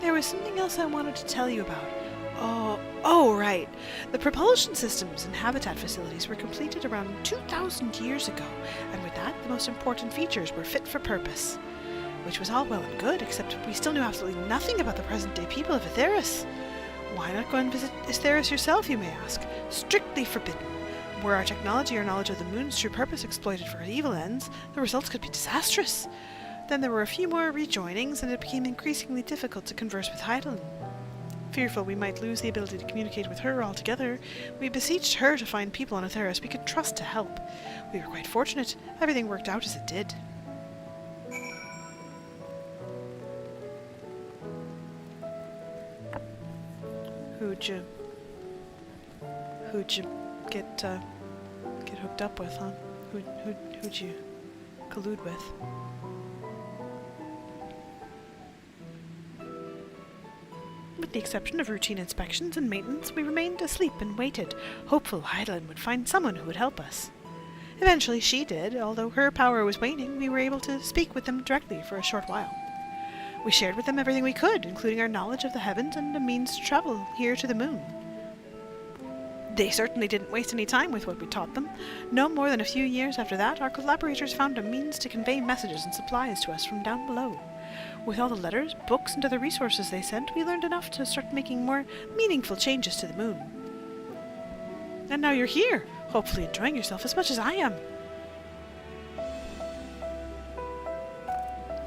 There was something else I wanted to tell you about. Oh, right. The propulsion systems and habitat facilities were completed around 2,000 years ago, and with that, the most important features were fit for purpose. Which was all well and good, except we still knew absolutely nothing about the present-day people of Aetheris. Why not go and visit Aetheris yourself, you may ask? Strictly forbidden. Were our technology or knowledge of the moon's true purpose exploited for evil ends, the results could be disastrous. Then there were a few more rejoinings, and it became increasingly difficult to converse with Adelynde. Fearful we might lose the ability to communicate with her altogether, we beseeched her to find people on Aetheris we could trust to help. We were quite fortunate. Everything worked out as it did. Who'd you get hooked up with, huh? Who'd you collude with? With the exception of routine inspections and maintenance, we remained asleep and waited, hopeful Adelynde would find someone who would help us. Eventually she did. Although her power was waning, we were able to speak with them directly for a short while. We shared with them everything we could, including our knowledge of the heavens and a means to travel here to the moon. They certainly didn't waste any time with what we taught them. No more than a few years after that, our collaborators found a means to convey messages and supplies to us from down below. With all the letters, books, and other resources they sent, we learned enough to start making more meaningful changes to the moon. And now you're here, hopefully enjoying yourself as much as I am.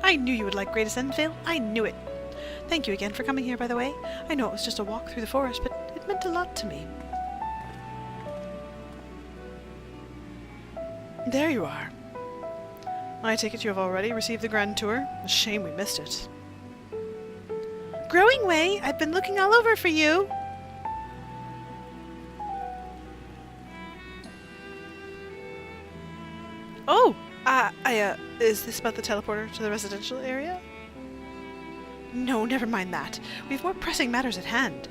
I knew you would like Greatest Endvale. I knew it. Thank you again for coming here, by the way. I know it was just a walk through the forest, but it meant a lot to me. There you are. I take it you have already received the grand tour? A shame we missed it. Growing Way, I've been looking all over for you. Oh, is this about the teleporter to the residential area? No, never mind that. We have more pressing matters at hand.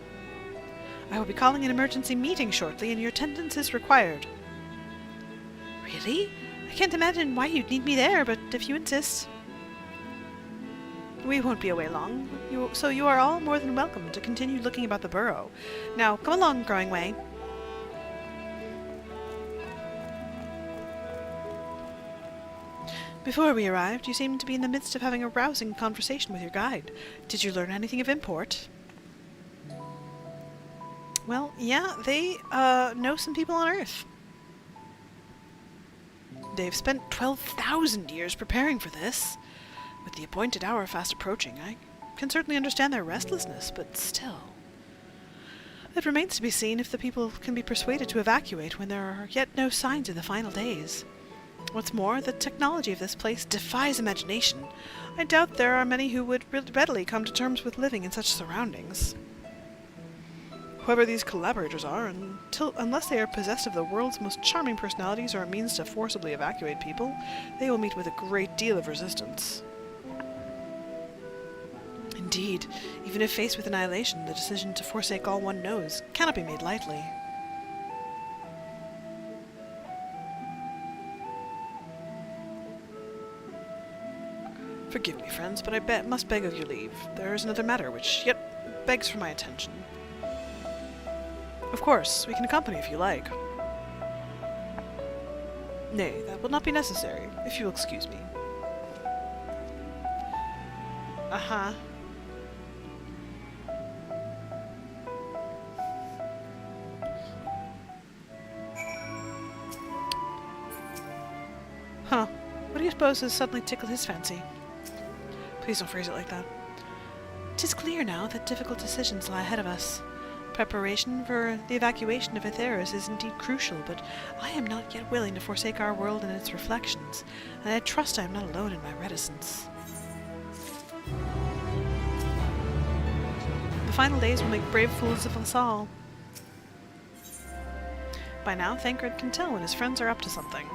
I will be calling an emergency meeting shortly, and your attendance is required. Really? I can't imagine why you'd need me there, but if you insist. We won't be away long, so you are all more than welcome to continue looking about the burrow. Now, come along, Growing Way. Before we arrived, you seemed to be in the midst of having a rousing conversation with your guide. Did you learn anything of import? Well, yeah, they, know some people on Earth. They've spent 12,000 years preparing for this. With the appointed hour fast approaching, I can certainly understand their restlessness, but still. It remains to be seen if the people can be persuaded to evacuate when there are yet no signs of the final days. What's more, the technology of this place defies imagination. I doubt there are many who would readily come to terms with living in such surroundings. Whoever these collaborators are, unless they are possessed of the world's most charming personalities or a means to forcibly evacuate people, they will meet with a great deal of resistance. Indeed, even if faced with annihilation, the decision to forsake all one knows cannot be made lightly. Forgive me, friends, but I must beg of your leave. There is another matter which yet begs for my attention. Of course, we can accompany if you like. Nay, that will not be necessary, if you will excuse me. Uh-huh. Huh. What do you suppose has suddenly tickled his fancy? Please don't phrase it like that. 'Tis clear now that difficult decisions lie ahead of us. Preparation for the evacuation of Aetheris is indeed crucial, but I am not yet willing to forsake our world and its reflections, and I trust I am not alone in my reticence. The final days will make brave fools of us all. By now, Thancred can tell when his friends are up to something.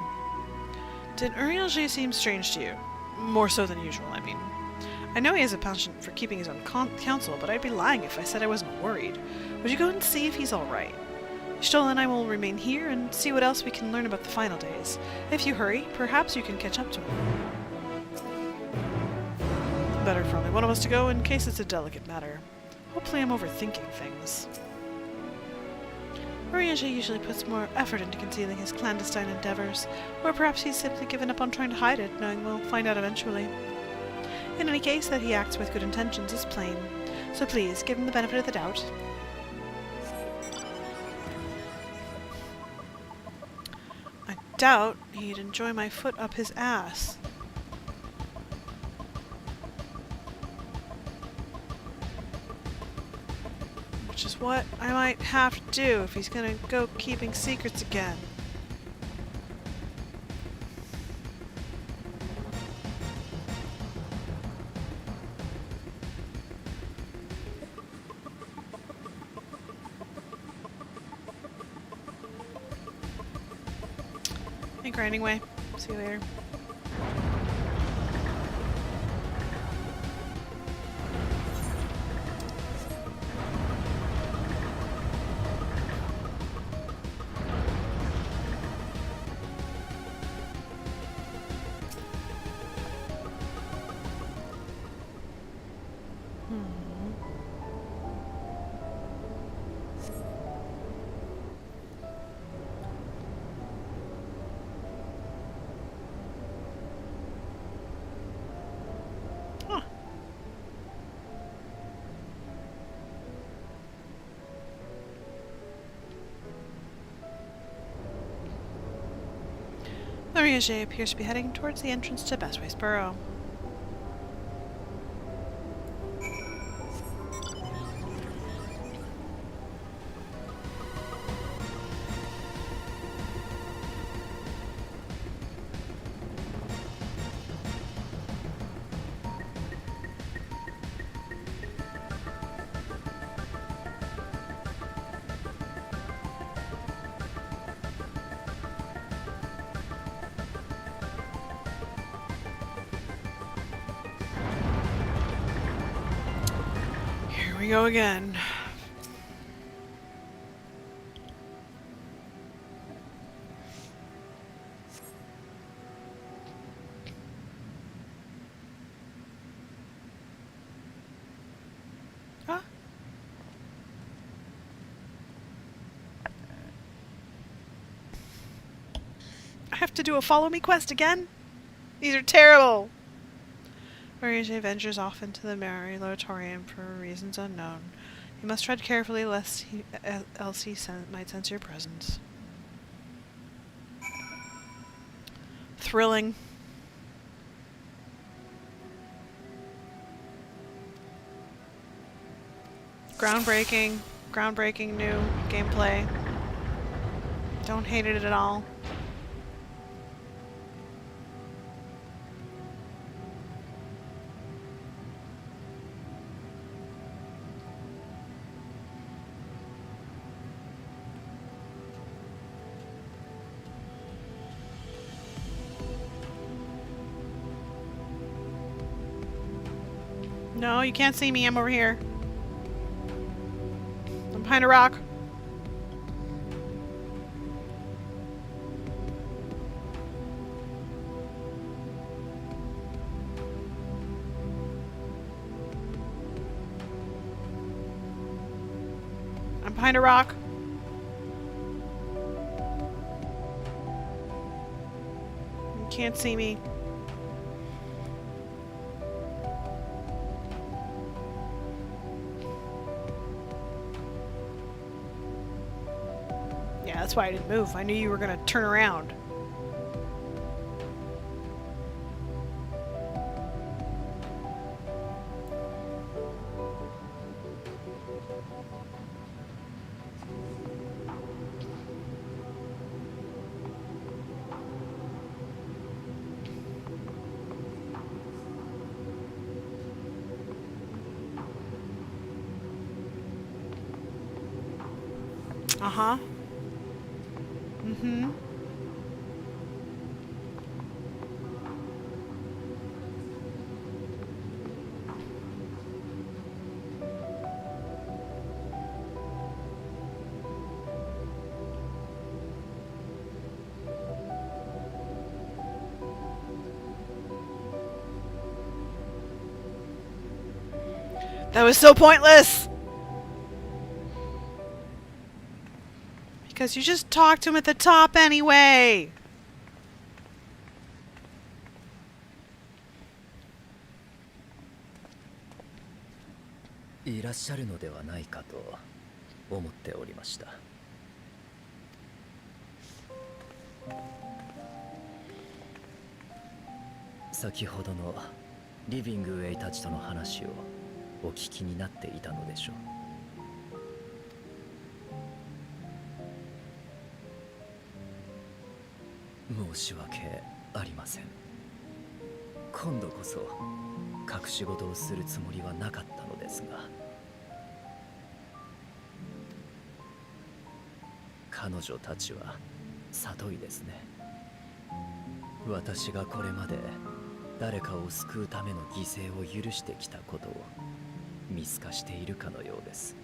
Did Urianger seem strange to you? More so than usual, I mean. I know he has a penchant for keeping his own counsel, but I'd be lying if I said I wasn't worried. Would you go and see if he's alright? Stoll and I will remain here and see what else we can learn about the final days. If you hurry, perhaps you can catch up to him. Better for only one of us to go in case it's a delicate matter. Hopefully I'm overthinking things. Urianger usually puts more effort into concealing his clandestine endeavors, or perhaps he's simply given up on trying to hide it, knowing we'll find out eventually. In any case, that he acts with good intentions is plain, so please give him the benefit of the doubt. I doubt he'd enjoy my foot up his ass. Which is what I might have to do if he's gonna go keeping secrets again. Hey, Grinding Way. See you later. Urianger appears to be heading towards the entrance to Bestway's Burrow. Here we go again. have to do a follow me quest again? These are terrible. Orage ventures off into the Marilotorium for reasons unknown. You must tread carefully lest else he might sense your presence. Thrilling. Groundbreaking new gameplay. Don't hate it at all. No, you can't see me. I'm over here. I'm behind a rock. I'm behind a rock. You can't see me. Yeah, that's why I didn't move. I knew you were gonna turn around. Uh-huh. Mm-hmm. That was so pointless! Because you just talked to him at the top anyway!いらっしゃるのではないかと思っておりました。先ほどのリビングウェイたちとの話をお聞きになっていたのでしょう。申し訳ありません。今度こそ隠し事をするつもりはなかったのですが、彼女たちは里いですね。私がこれまで誰かを救うための犠牲を許してきたことを見透かしているかのようです。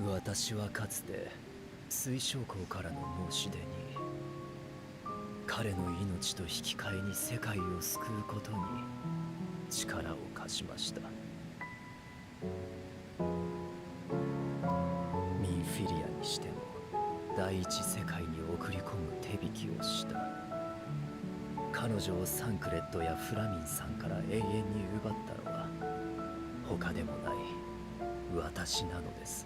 私はかつて水晶港からの申し出に、彼の命と引き換えに世界を救うことに力を貸しました。ミンフィリアにしても第一世界に送り込む手引きをした。彼女をサンクレットやフラミンさんから永遠に奪ったのは他でもない私なのです。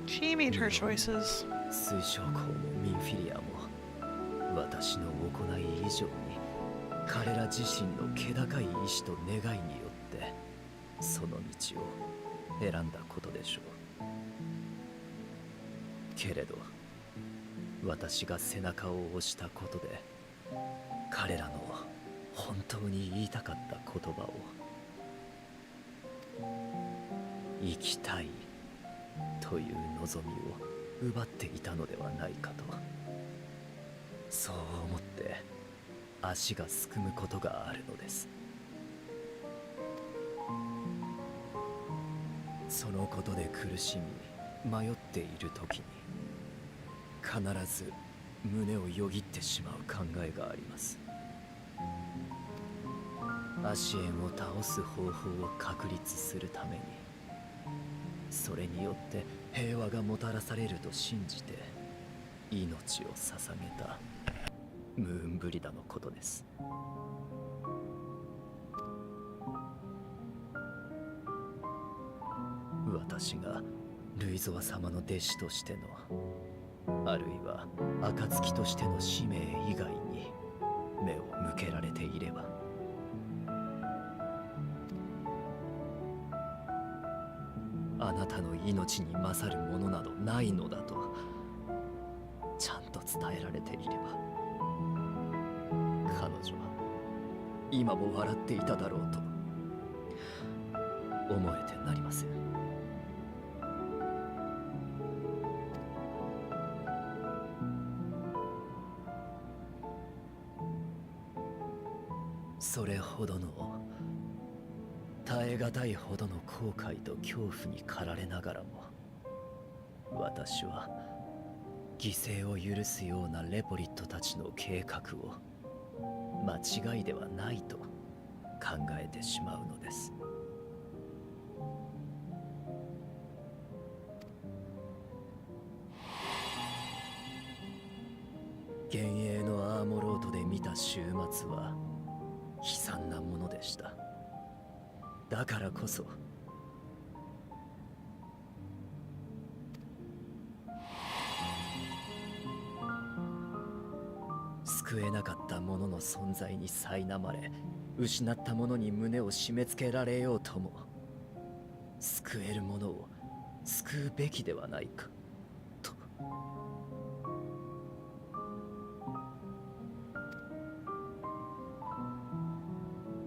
She made her choices. 水晶港もミンフィリアも私の行い以上に彼ら自身の気高い意志と願いによってその道を選んだことでしょう。けれど私が背中を押したことで彼らの本当に言いたかった言葉を、生きたいという望みを奪っていたのではないかと、そう思って足がすくむことがあるのです。そのことで苦しみ迷っている時に必ず胸をよぎってしまう考えがあります。アシエンを倒す方法を確立するためにそれによって平和がもたらされると信じて命を捧げたムーンブリダのことです。私がルイゾワ様の弟子としての、あるいは暁としての使命以外に目を向けられていれば、あなたの命に勝るものなどないのだとちゃんと伝えられていれば、彼女は今も笑っていただろうと思えてなりません。それほどの耐え難いほどの後悔と恐怖に駆られながらも、私は犠牲を許すようなレポリットたちの計画を間違いではないと考えてしまうのです。幻影のアーモロートで見た終末は悲惨なものでした。だからこそ救えなかった者の存在に苛まれ、失った者に胸を締め付けられようとも、救える者を救うべきではないかと。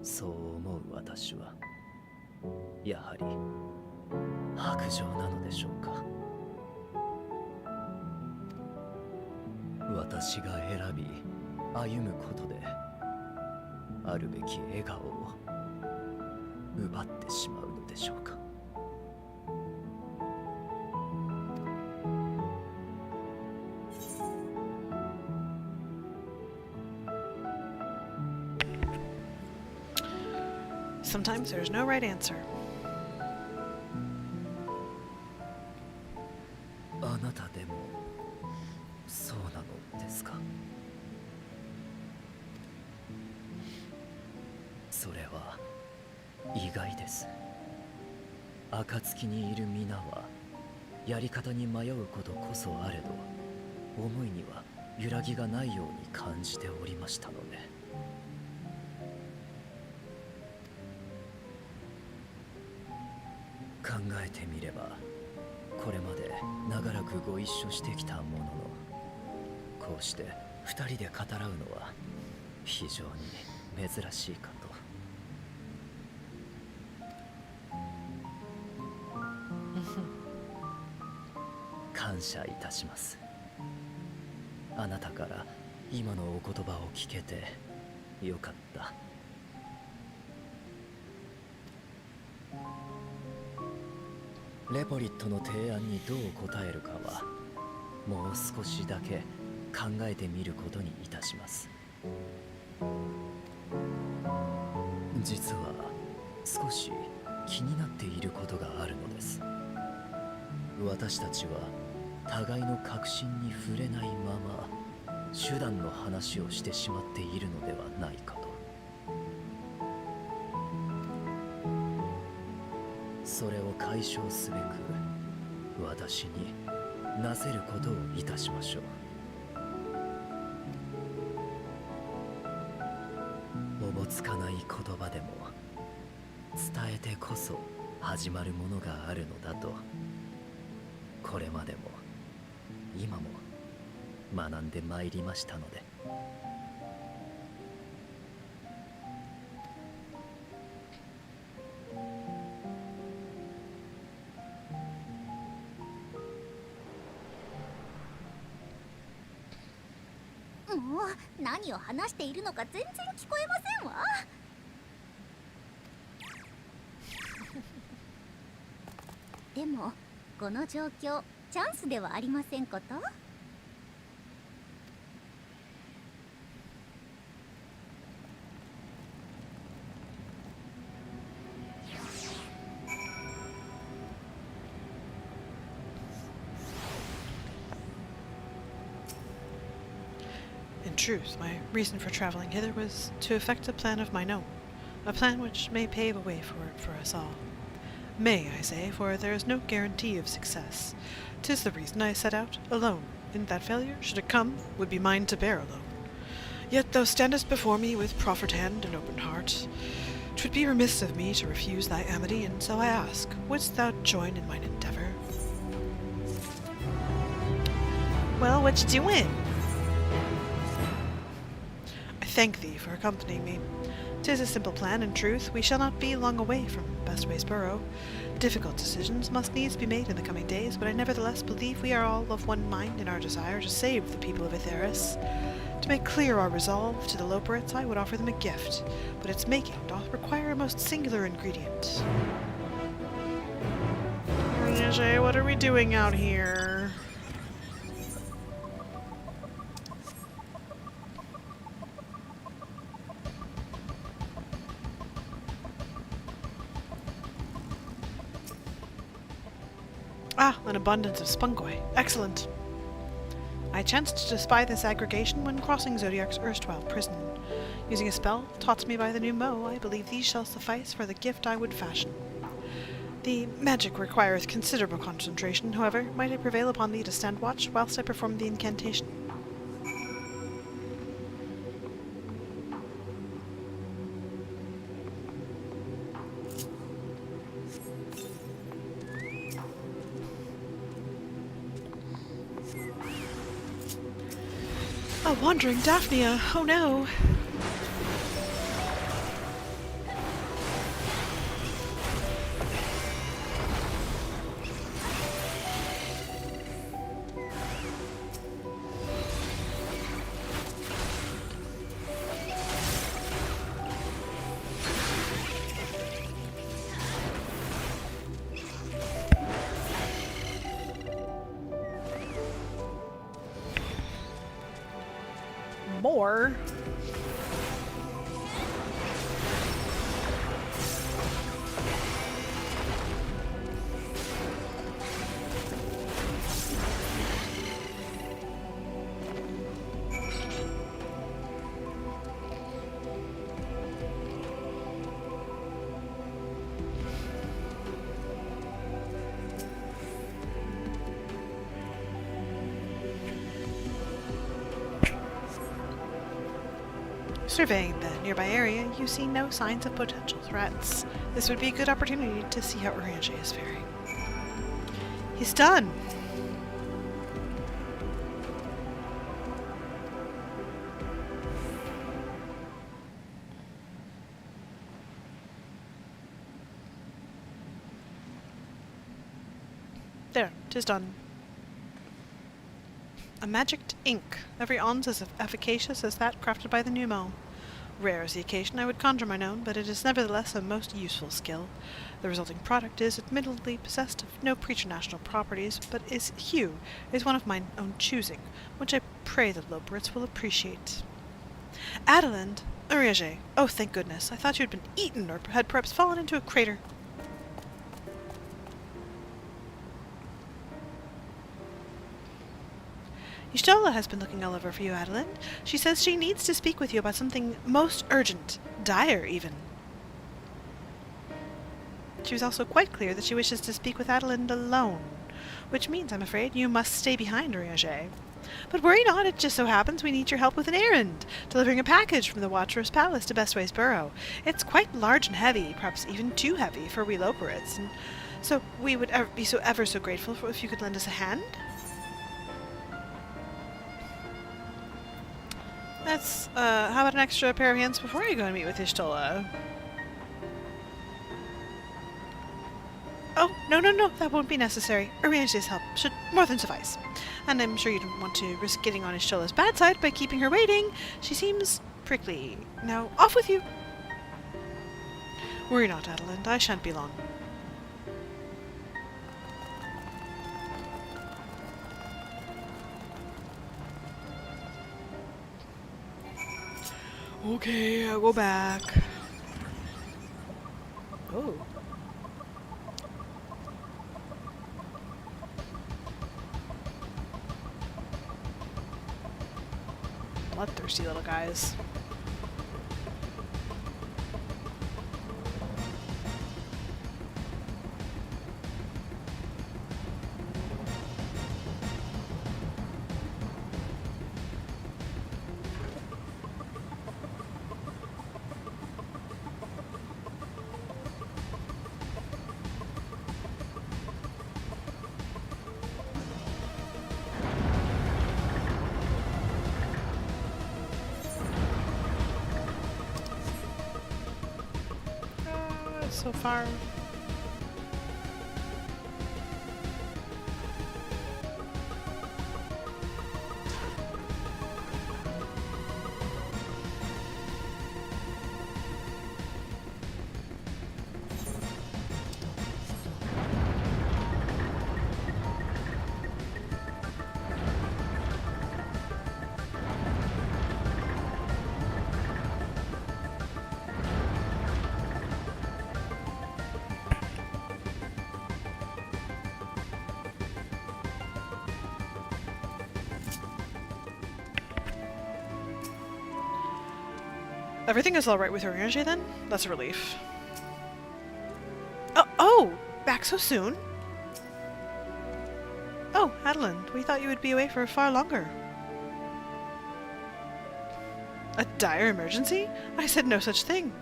そう思う私はやはり薄情なのでしょうか。私が選び歩むことであるべき笑顔を奪ってしまうのでしょうか。Sometimes there's no right answer. あなたでもそうなのですか。それは意外です。暁にいる皆はやり方に迷うことこそあれど、思いには揺らぎがないように感じておりましたので。考えてみれば、これまで長らくご一緒してきたものの、こうして二人で語らうのは非常に珍しいかと。感謝いたします。あなたから今のお言葉を聞けてよかった。レポリットの提案にどう答えるかはもう少しだけ考えてみることにいたします。実は少し気になっていることがあるのです。私たちは互いの確信に触れないまま手段の話をしてしまっているのではないかと。それを解消すべく私になせることをいたしましょう。おぼつかない言葉でも伝えてこそ始まるものがあるのだと、これまでも今も学んでまいりましたので。もう何を話しているのか全然聞こえませんわ。でもこの状況チャンスではありませんこと。In truth, my reason for travelling hither was to effect a plan of mine own, a plan which may pave a way for us all. May, I say, for there is no guarantee of success. 'Tis the reason I set out alone, and that failure, should it come, would be mine to bear alone. Yet thou standest before me with proffered hand and open heart. 'Twould be remiss of me to refuse thy amity, and so I ask, wouldst thou join in mine endeavour? Well, what you doing? I thank thee for accompanying me. 'Tis a simple plan, in truth. We shall not be long away from Bestway's Burrow. Difficult decisions must needs be made in the coming days, but I nevertheless believe we are all of one mind in our desire to save the people of Aetheris. To make clear our resolve to the Loperites, I would offer them a gift, but its making doth require a most singular ingredient. Renege, what are we doing out here? Ah, an abundance of spunkoi. Excellent. I chanced to spy this aggregation when crossing Zodiac's erstwhile prison. Using a spell taught to me by the new Mo, I believe these shall suffice for the gift I would fashion. The magic requireth considerable concentration, however. Might I prevail upon thee to stand watch whilst I perform the incantation? A wandering Daphnia! Oh no! More? Surveying the nearby area, you see no signs of potential threats. This would be a good opportunity to see how Orange is faring. He's done! There, 'tis done. A magicked ink. Every ounce as efficacious as that crafted by the Numo. Rare as the occasion, I would conjure mine own, but it is nevertheless a most useful skill. The resulting product is admittedly possessed of no preternatural properties, but its hue is one of mine own choosing, which I pray the Loperites will appreciate. Adelynde! Uriage! Oh, thank goodness! I thought you had been eaten, or had perhaps fallen into a crater. Y'shtola has been looking all over for you, Adelynde. She says she needs to speak with you about something most urgent, dire even. She was also quite clear that she wishes to speak with Adelynde alone, which means, I'm afraid, you must stay behind, Uriage. But worry not, it just so happens we need your help with an errand, delivering a package from the Watcher's Palace to Bestway's Burrow. It's quite large and heavy, perhaps even too heavy for we Loperites, and so we would be ever so grateful if you could lend us a hand. That's, how about an extra pair of hands before you go and meet with Y'shtola? Oh, no, that won't be necessary. Uriage's help should more than suffice. And I'm sure you don't want to risk getting on Y'shtola's bad side by keeping her waiting. She seems prickly. Now, off with you! Worry not, Adelynde, I shan't be long. Okay, I'll go back. Oh. Bloodthirsty little guys. So far. Everything is alright with her energy then? That's a relief. Oh! Back so soon? Oh, Adelynde, we thought you would be away for far longer. A dire emergency? I said no such thing.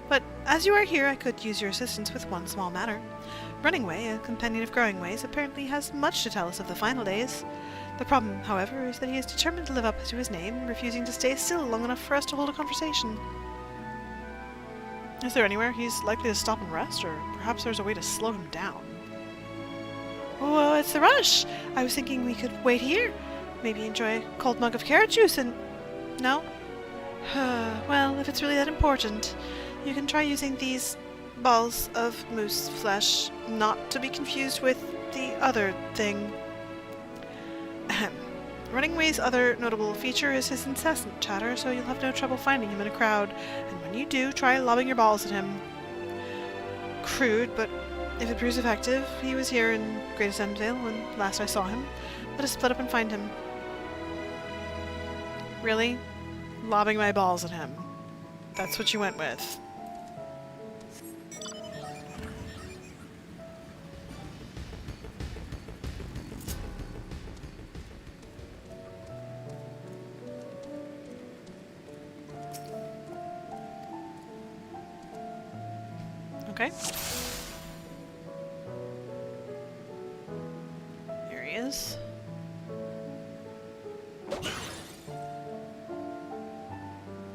But as you are here, I could use your assistance with one small matter. Runningway, a companion of Growing Ways, apparently has much to tell us of the final days. The problem, however, is that he is determined to live up to his name, refusing to stay still long enough for us to hold a conversation. Is there anywhere he's likely to stop and rest, or perhaps there's a way to slow him down? Oh, it's the rush! I was thinking we could wait here. Maybe enjoy a cold mug of carrot juice and... No? Well, if it's really that important, you can try using these balls of moose flesh, not to be confused with the other thing. Ahem. Runningway's other notable feature is his incessant chatter, so you'll have no trouble finding him in a crowd, and when you do, try lobbing your balls at him. Crude, but if it proves effective, he was here in Greatest Endvale when last I saw him. Let us split up and find him. Really? Lobbing my balls at him. That's what you went with. Okay. Here he is.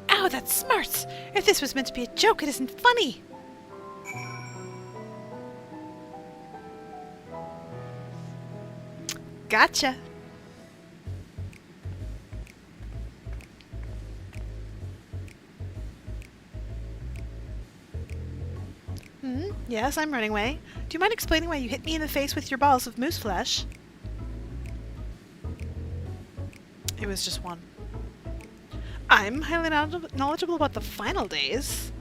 Ow, that smarts! If this was meant to be a joke, it isn't funny! Gotcha! Yes, I'm running away. Do you mind explaining why you hit me in the face with your balls of moose flesh? It was just one. I'm highly knowledgeable about the final days.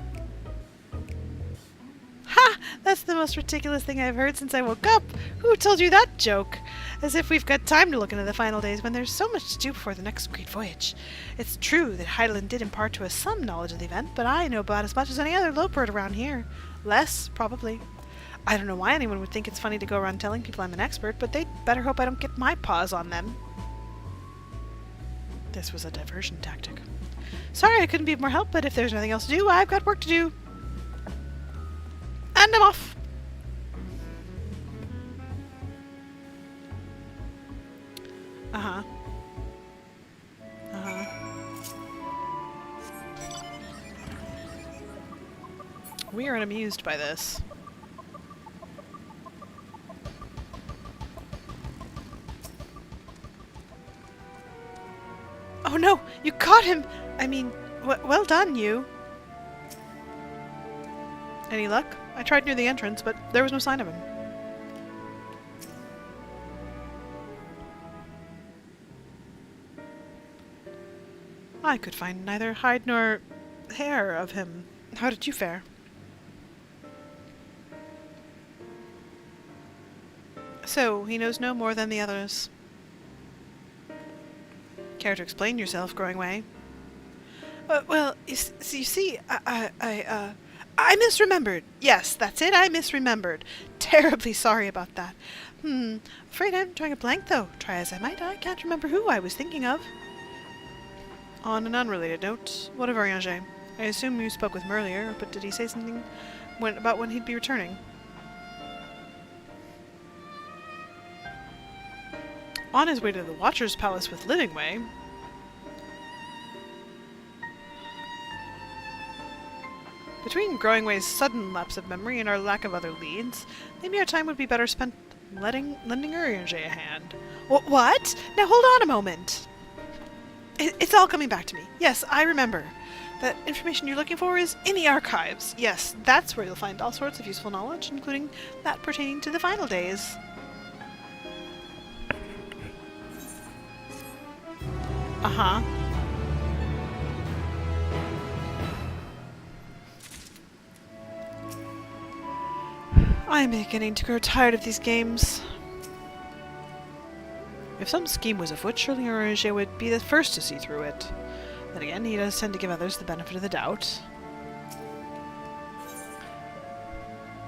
Ha! That's the most ridiculous thing I've heard since I woke up. Who told you that joke? As if we've got time to look into the final days when there's so much to do before the next great voyage. It's true that Adelynde did impart to us some knowledge of the event, but I know about as much as any other lowbird around here. Less, probably. I don't know why anyone would think it's funny to go around telling people I'm an expert, but they'd better hope I don't get my paws on them. This was a diversion tactic. Sorry I couldn't be of more help, but if there's nothing else to do, I've got work to do. And I'm off! Uh-huh. Uh-huh. We are unamused by this. Oh no! You caught him! I mean, well done, you. Any luck? I tried near the entrance, but there was no sign of him. I could find neither hide nor hair of him. How did you fare? So, he knows no more than the others. Care to explain yourself, Growing Way? Well, you see, I misremembered. Yes, that's it, I misremembered. Terribly sorry about that. Afraid I'm drawing a blank, though. Try as I might, I can't remember who I was thinking of. On an unrelated note, what of Orianger? I assume you spoke with him earlier, but did he say something about when he'd be returning? On his way to the Watcher's Palace with Livingway. Between Growingway's sudden lapse of memory and our lack of other leads, maybe our time would be better spent lending Orianger a hand. What? Now hold on a moment! It's all coming back to me. Yes, I remember. That information you're looking for is in the archives. Yes, that's where you'll find all sorts of useful knowledge, including that pertaining to the final days. Uh-huh. I'm beginning to grow tired of these games. If some scheme was afoot, surely Orianger would be the first to see through it. Then again, he does tend to give others the benefit of the doubt.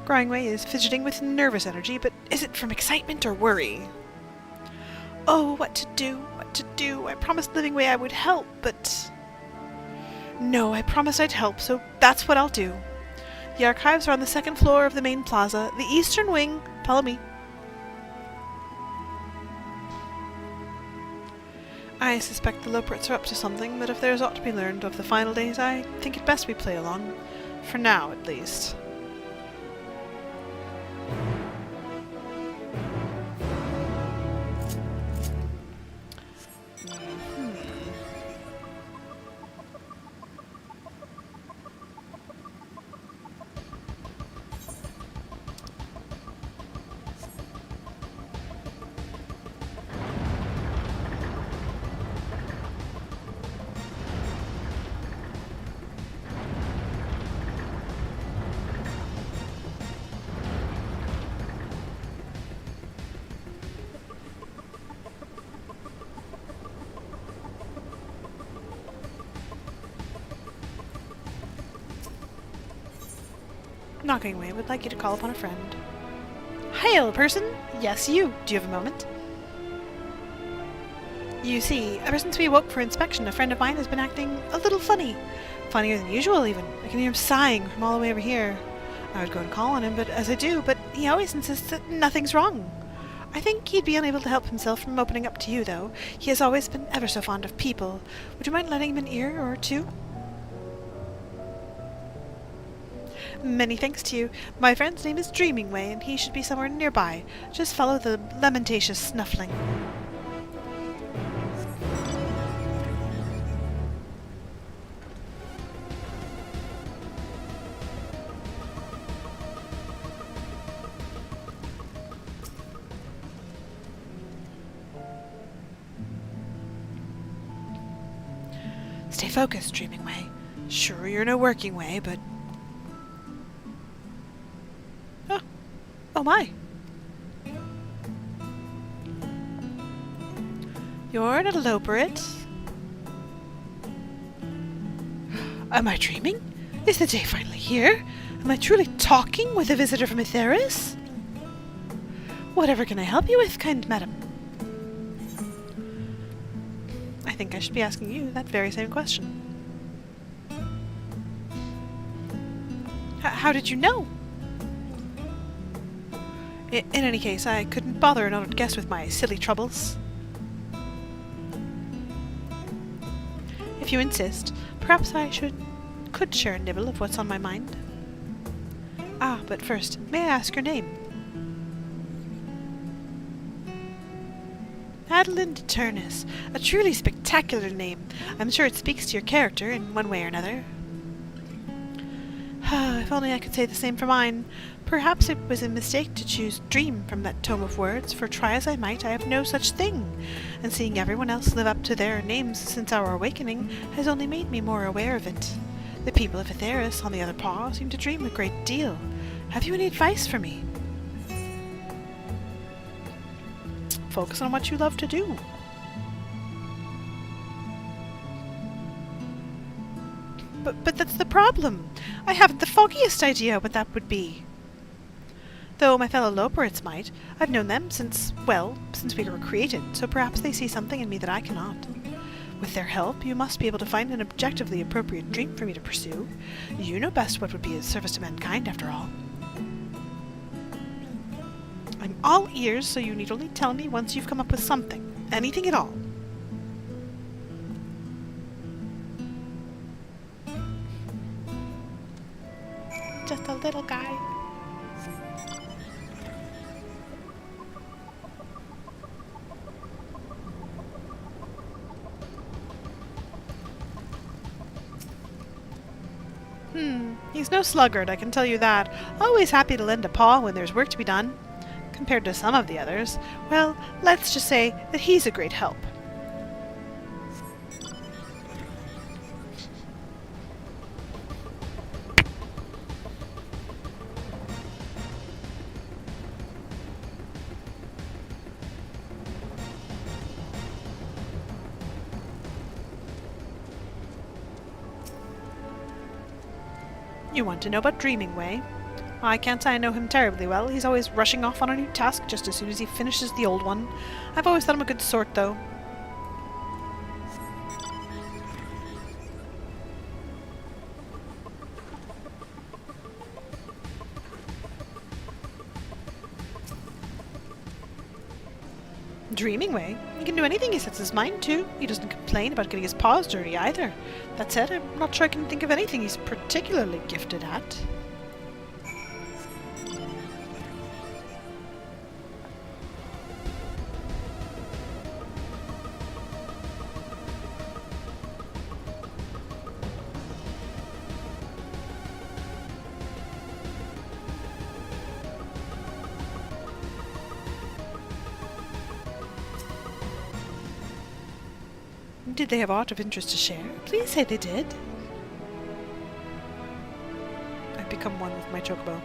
Growingway is fidgeting with nervous energy, but is it from excitement or worry? Oh, what to do, what to do. I promised Livingway I would help, but... No, I promised I'd help, so that's what I'll do. The archives are on the second floor of the main plaza, the eastern wing. Follow me. I suspect the Loperts are up to something, but if there's aught to be learned of the final days, I think it best we play along. For now, at least. Knockingway would like you to call upon a friend. Hail, person! Yes, you. Do you have a moment? You see, ever since we awoke for inspection, a friend of mine has been acting a little funny. Funnier than usual, even. I can hear him sighing from all the way over here. I would go and call on him, but he always insists that nothing's wrong. I think he'd be unable to help himself from opening up to you, though. He has always been ever so fond of people. Would you mind lending him an ear or two? Many thanks to you. My friend's name is Dreamingway, and he should be somewhere nearby. Just follow the lamentatious snuffling. Stay focused, Dreamingway. Sure, you're no working way, but... Oh my! You're an Loperit? Am I dreaming? Is the day finally here? Am I truly talking with a visitor from Etheris? Whatever can I help you with, kind madam? I think I should be asking you that very same question. How did you know? In any case, I couldn't bother an honored guest with my silly troubles. If you insist, perhaps I could share a nibble of what's on my mind. Ah, but first, may I ask your name? Adelynde Turnus. A truly spectacular name. I'm sure it speaks to your character in one way or another. If only I could say the same for mine. Perhaps it was a mistake to choose dream from that tome of words, for try as I might, I have no such thing, and seeing everyone else live up to their names since our awakening has only made me more aware of it. The people of Etheris, on the other paw, seem to dream a great deal. Have you any advice for me? Focus on what you love to do. But that's the problem. I haven't the foggiest idea what that would be. Though my fellow Loporits might. I've known them since we were created, so perhaps they see something in me that I cannot. With their help, you must be able to find an objectively appropriate dream for me to pursue. You know best what would be a service to mankind, after all. I'm all ears, so you need only tell me once you've come up with something. Anything at all. Just a little guy. He's no sluggard, I can tell you that. Always happy to lend a paw when there's work to be done. Compared to some of the others, well, let's just say that he's a great help. You want to know about Dreaming Way? I can't say I know him terribly well. He's always rushing off on a new task just as soon as he finishes the old one. I've always thought him a good sort, though. Dreaming Way? He can do anything he sets his mind to. He doesn't complain about getting his paws dirty either. That said, I'm not sure I can think of anything he's particularly gifted at. Did they have aught of interest to share? Please say they did. I've become one with my chocobo.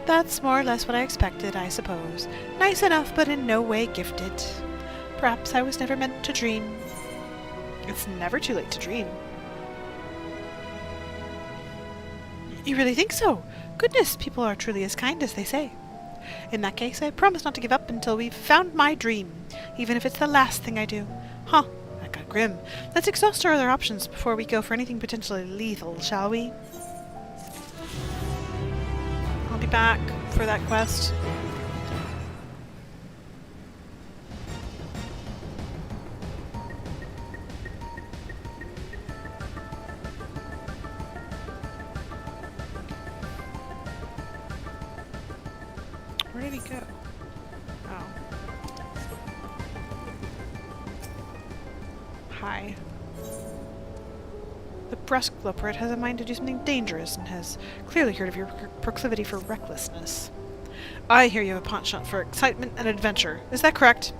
That's more or less what I expected, I suppose. Nice enough, but in no way gifted. Perhaps I was never meant to dream. It's never too late to dream. You really think so? Goodness, people are truly as kind as they say. In that case, I promise not to give up until we've found my dream, even if it's the last thing I do. Huh. Got grim. Let's exhaust our other options before we go for anything potentially lethal, shall we? I'll be back for that quest. Where did he go? Oh. Hi. The brusque Loporit has a mind to do something dangerous and has clearly heard of your proclivity for recklessness. I hear you have a penchant for excitement and adventure. Is that correct?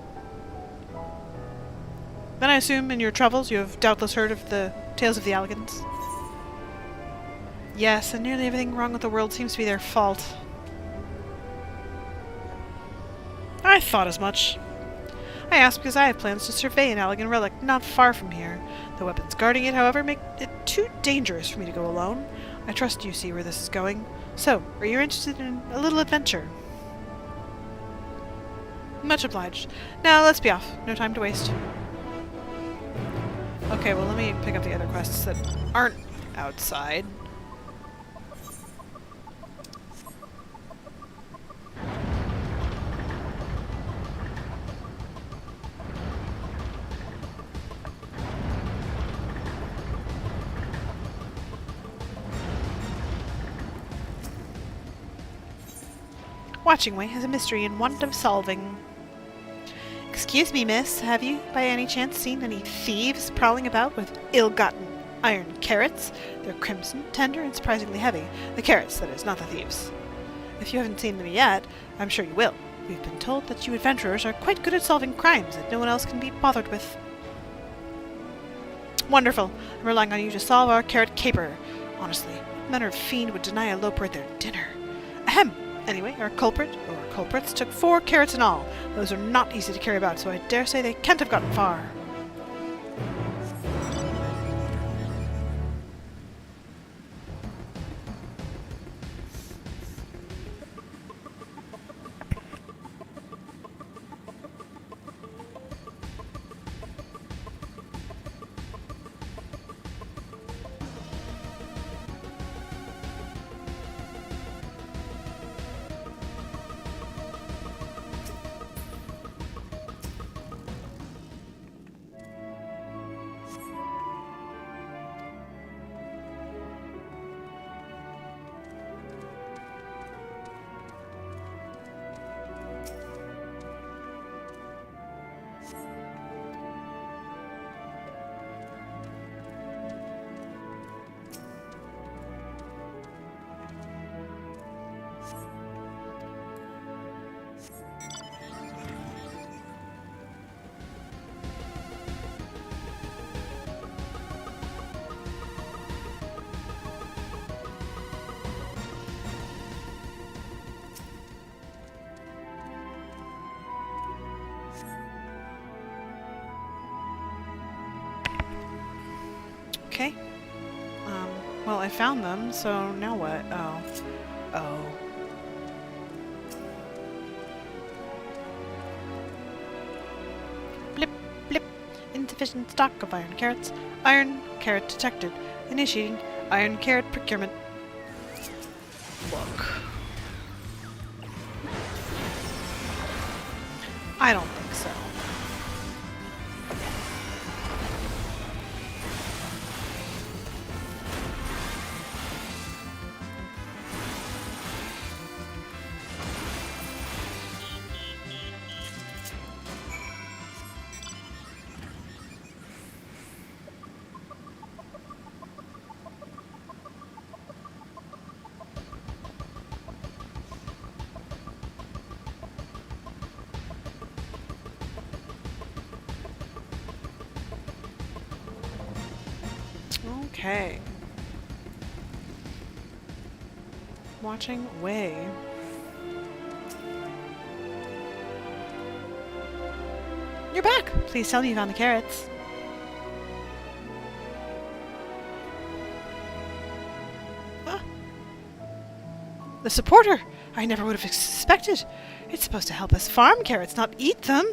Then I assume in your travels you have doubtless heard of the tales of the Elegants. Yes, and nearly everything wrong with the world seems to be their fault. I thought as much. I ask because I have plans to survey an elegant relic not far from here. The weapons guarding it, however, make it too dangerous for me to go alone. I trust you see where this is going. So, are you interested in a little adventure? Much obliged. Now, let's be off. No time to waste. Okay, well, let me pick up the other quests that aren't outside. Watching Way has a mystery in want of solving. Excuse me, miss, have you, by any chance, seen any thieves prowling about with ill-gotten iron carrots? They're crimson, tender, and surprisingly heavy. The carrots, that is, not the thieves. If you haven't seen them yet, I'm sure you will. We've been told that you adventurers are quite good at solving crimes that no one else can be bothered with. Wonderful. I'm relying on you to solve our carrot caper. Honestly, what manner of fiend would deny a Loporrit their dinner? Ahem! Anyway, our culprits took 4 carrots in all. Those are not easy to carry about, so I dare say they can't have gotten far. Okay. Well, I found them, so now what? Oh. Oh. Blip, blip. Insufficient stock of iron carrots. Iron carrot detected. Initiating iron carrot procurement. Look. I don't think so. Okay. Watching away. You're back! Please tell me you found the carrots. Ah. The supporter! I never would have expected. It's supposed to help us farm carrots, not eat them.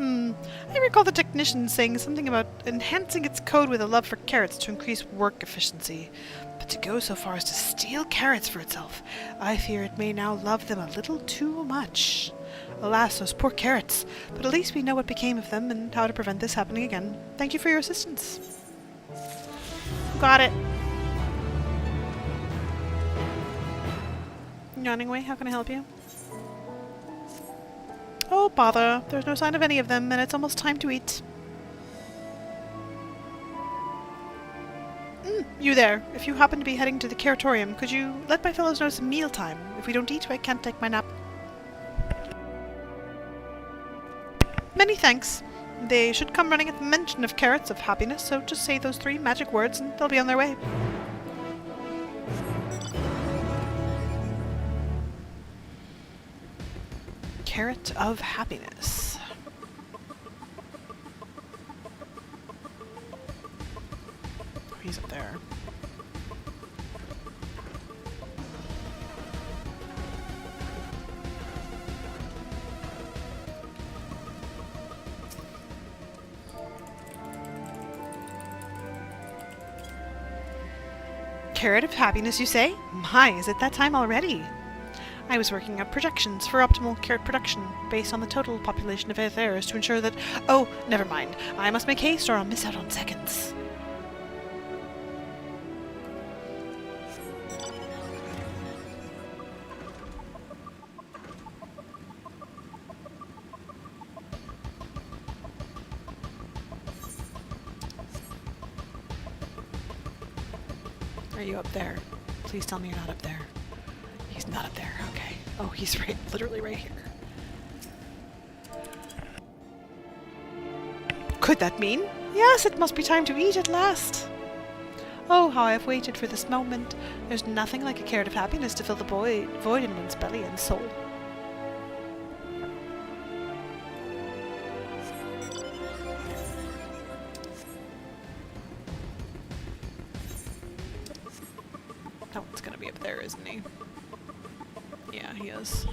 I recall the technician saying something about enhancing its code with a love for carrots to increase work efficiency. But to go so far as to steal carrots for itself, I fear it may now love them a little too much. Alas, those poor carrots. But at least we know what became of them and how to prevent this happening again. Thank you for your assistance. Got it. Yawning away, how can I help you? Oh, bother. There's no sign of any of them, and it's almost time to eat. You there. If you happen to be heading to the curatorium, could you let my fellows know it's mealtime? If we don't eat, I can't take my nap. Many thanks. They should come running at the mention of carrots of happiness, so just say those 3 magic words and they'll be on their way. Carrot of happiness. Oh, he's up there. Carrot of happiness, you say? My, is it that time already? I was working out projections for optimal carrot production based on the total population of Aethers to ensure that— Oh, never mind. I must make haste or I'll miss out on seconds. Are you up there? Please tell me you're not up there. He's not up there, okay. Oh, he's literally right here. Could that mean? Yes, it must be time to eat at last. Oh, how I've waited for this moment. There's nothing like a carrot of happiness to fill the void in one's belly and soul. That one's gonna be up there, isn't he? Yeah, he is.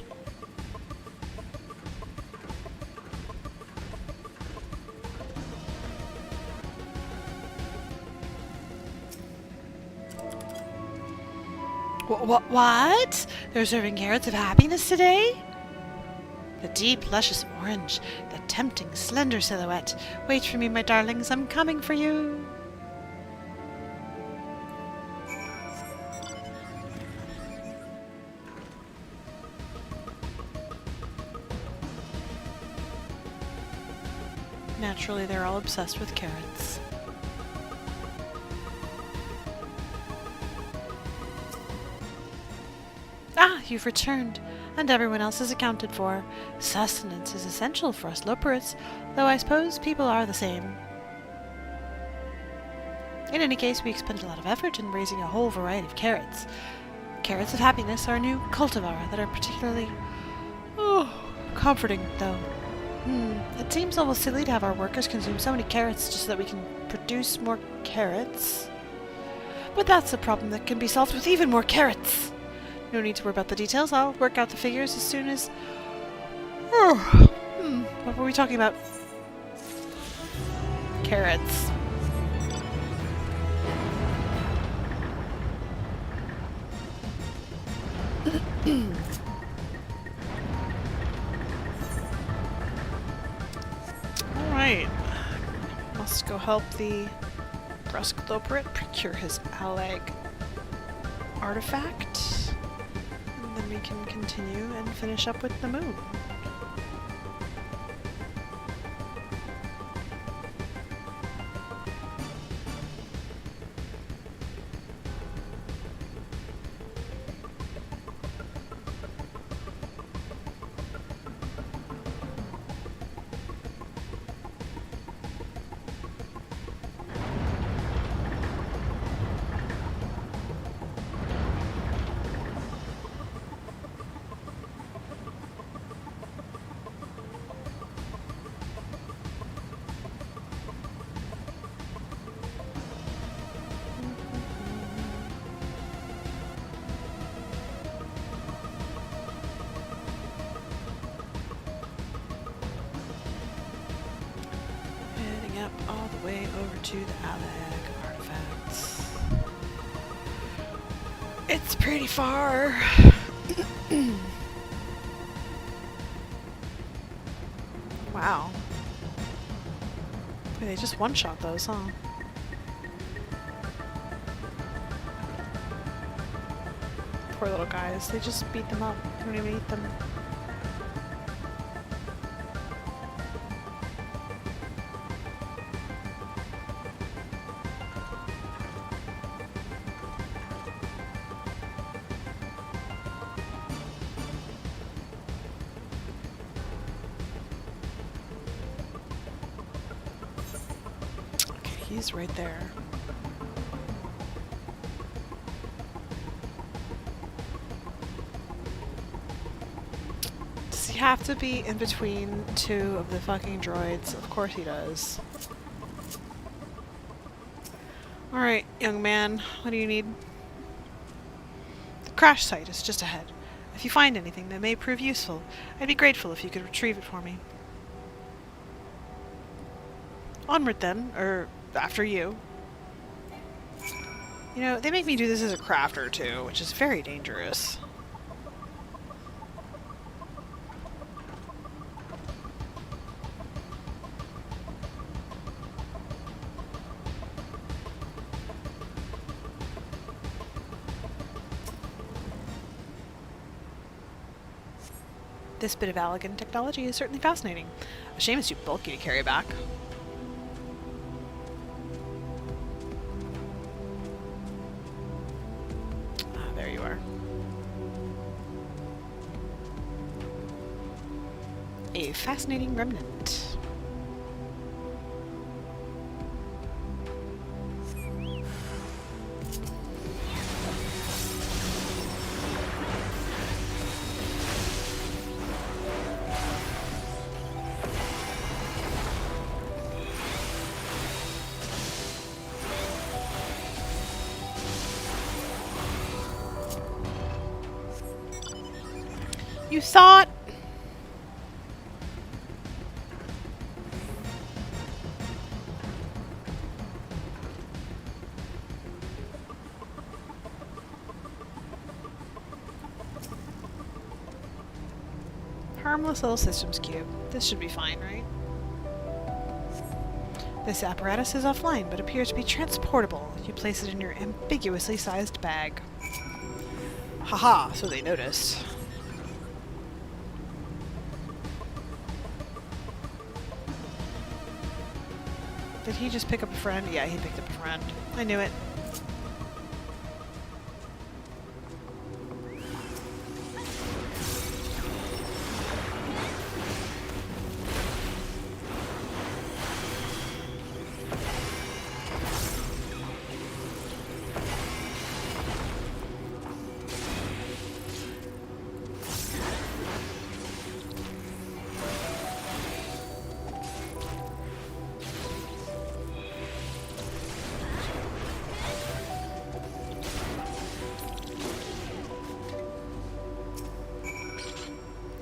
What? They're serving carrots of happiness today? The deep, luscious orange, the tempting, slender silhouette. Wait for me, my darlings, I'm coming for you. Naturally, they're all obsessed with carrots. Ah, you've returned, and everyone else is accounted for. Sustenance is essential for us Loperids, though I suppose people are the same. In any case, we expend a lot of effort in raising a whole variety of carrots. Carrots of happiness are a new cultivar that are particularly comforting, though. It seems almost silly to have our workers consume so many carrots just so that we can produce more carrots. But that's a problem that can be solved with even more carrots. No need to worry about the details. I'll work out the figures as soon as... What were we talking about? Carrots. Alright. Must go help the brusque Loperit procure his Alag artifact. And then we can continue and finish up with the moon. All the way over to the Alag artifacts. It's pretty far. Wow. They just one-shot those, huh? Poor little guys. They just beat them up. They don't even eat them. He's right there. Does he have to be in between two of the fucking droids? Of course he does. Alright, young man, what do you need? The crash site is just ahead. If you find anything that may prove useful, I'd be grateful if you could retrieve it for me. Onward then, or after you. You know, they make me do this as a crafter too, which is very dangerous. This bit of elegant technology is certainly fascinating. A shame it's too bulky to carry back. There you are. A fascinating remnant. You thought? Harmless little systems cube. This should be fine, right? This apparatus is offline, but appears to be transportable. You place it in your ambiguously sized bag. Haha, so they noticed. Did he just pick up a friend? Yeah, he picked up a friend. I knew it.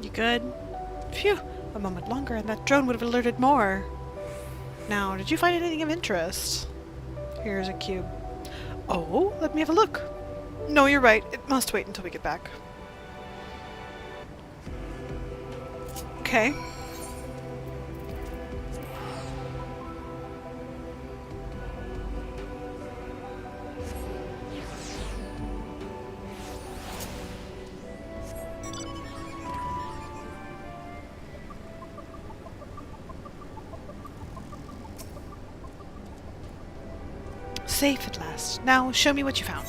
You good? Phew, a moment longer and that drone would have alerted more. Now, did you find anything of interest? Here's a cube. Oh, let me have a look. No, you're right. It must wait until we get back. Okay. Safe at last. Now, show me what you found.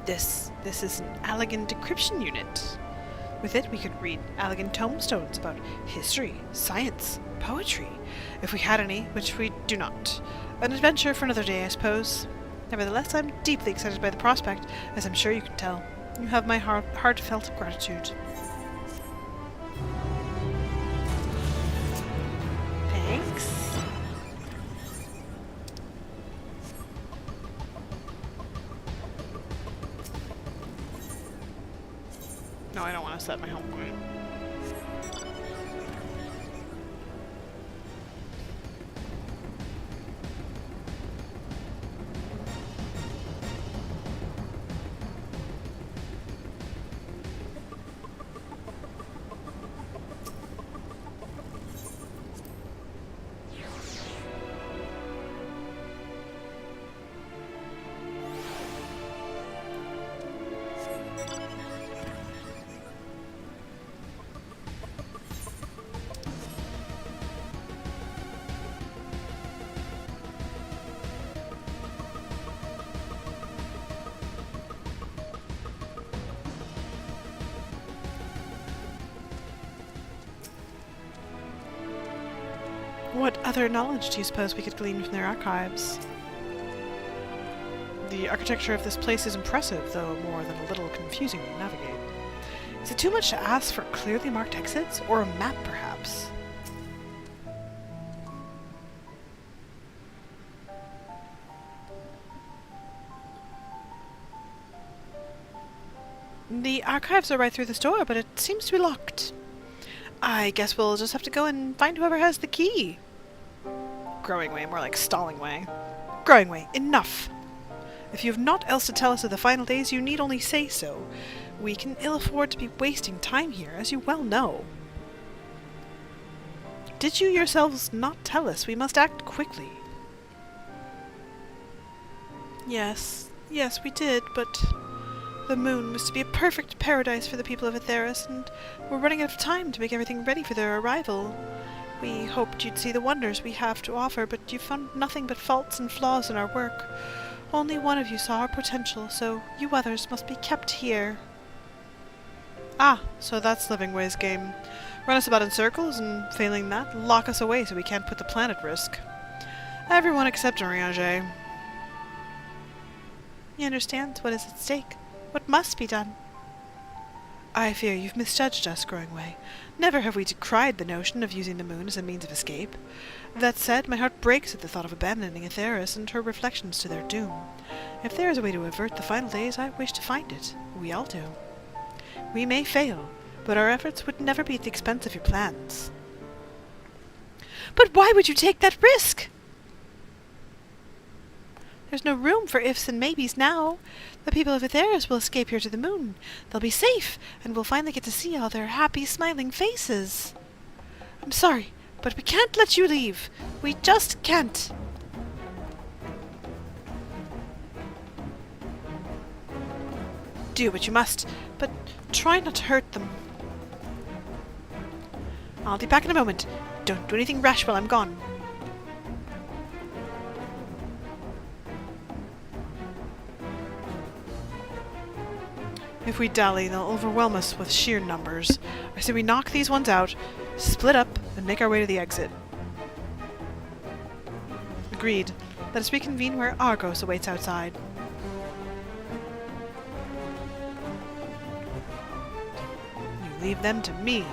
This is an Adelynde decryption unit. With it, we could read Adelynde tomestones about history, science, poetry, if we had any, which we do not. An adventure for another day, I suppose. Nevertheless, I'm deeply excited by the prospect, as I'm sure you can tell. You have my heartfelt gratitude. Thanks. No, I don't want to set my home point. What other knowledge do you suppose we could glean from their archives? The architecture of this place is impressive, though more than a little confusing to navigate. Is it too much to ask for clearly marked exits, or a map perhaps? The archives are right through this door, but it seems to be locked. I guess we'll just have to go and find whoever has the key. Growing way, more like stalling way. Growing way, enough! If you have naught else to tell us of the final days, you need only say so. We can ill afford to be wasting time here, as you well know. Did you yourselves not tell us we must act quickly? Yes, we did, but the moon was to be a perfect paradise for the people of Aetheris, and we're running out of time to make everything ready for their arrival. We hoped you'd see the wonders we have to offer, but you found nothing but faults and flaws in our work. Only one of you saw our potential, so you others must be kept here. Ah, so that's Livingway's game. Run us about in circles, and failing that, lock us away so we can't put the planet at risk. Everyone except Oriange. He understands what is at stake, what must be done. I fear you've misjudged us, Growing Way. Never have we decried the notion of using the moon as a means of escape. That said, my heart breaks at the thought of abandoning Aetheris and her reflections to their doom. If there is a way to avert the final days, I wish to find it. We all do. We may fail, but our efforts would never be at the expense of your plans. But why would you take that risk? There's no room for ifs and maybes now. The people of Aetheris will escape here to the moon. They'll be safe, and we'll finally get to see all their happy, smiling faces. I'm sorry, but we can't let you leave. We just can't. Do what you must, but try not to hurt them. I'll be back in a moment. Don't do anything rash while I'm gone. If we dally, they'll overwhelm us with sheer numbers. I say we knock these ones out, split up, and make our way to the exit. Agreed. Let us reconvene where Argos awaits outside. You leave them to me.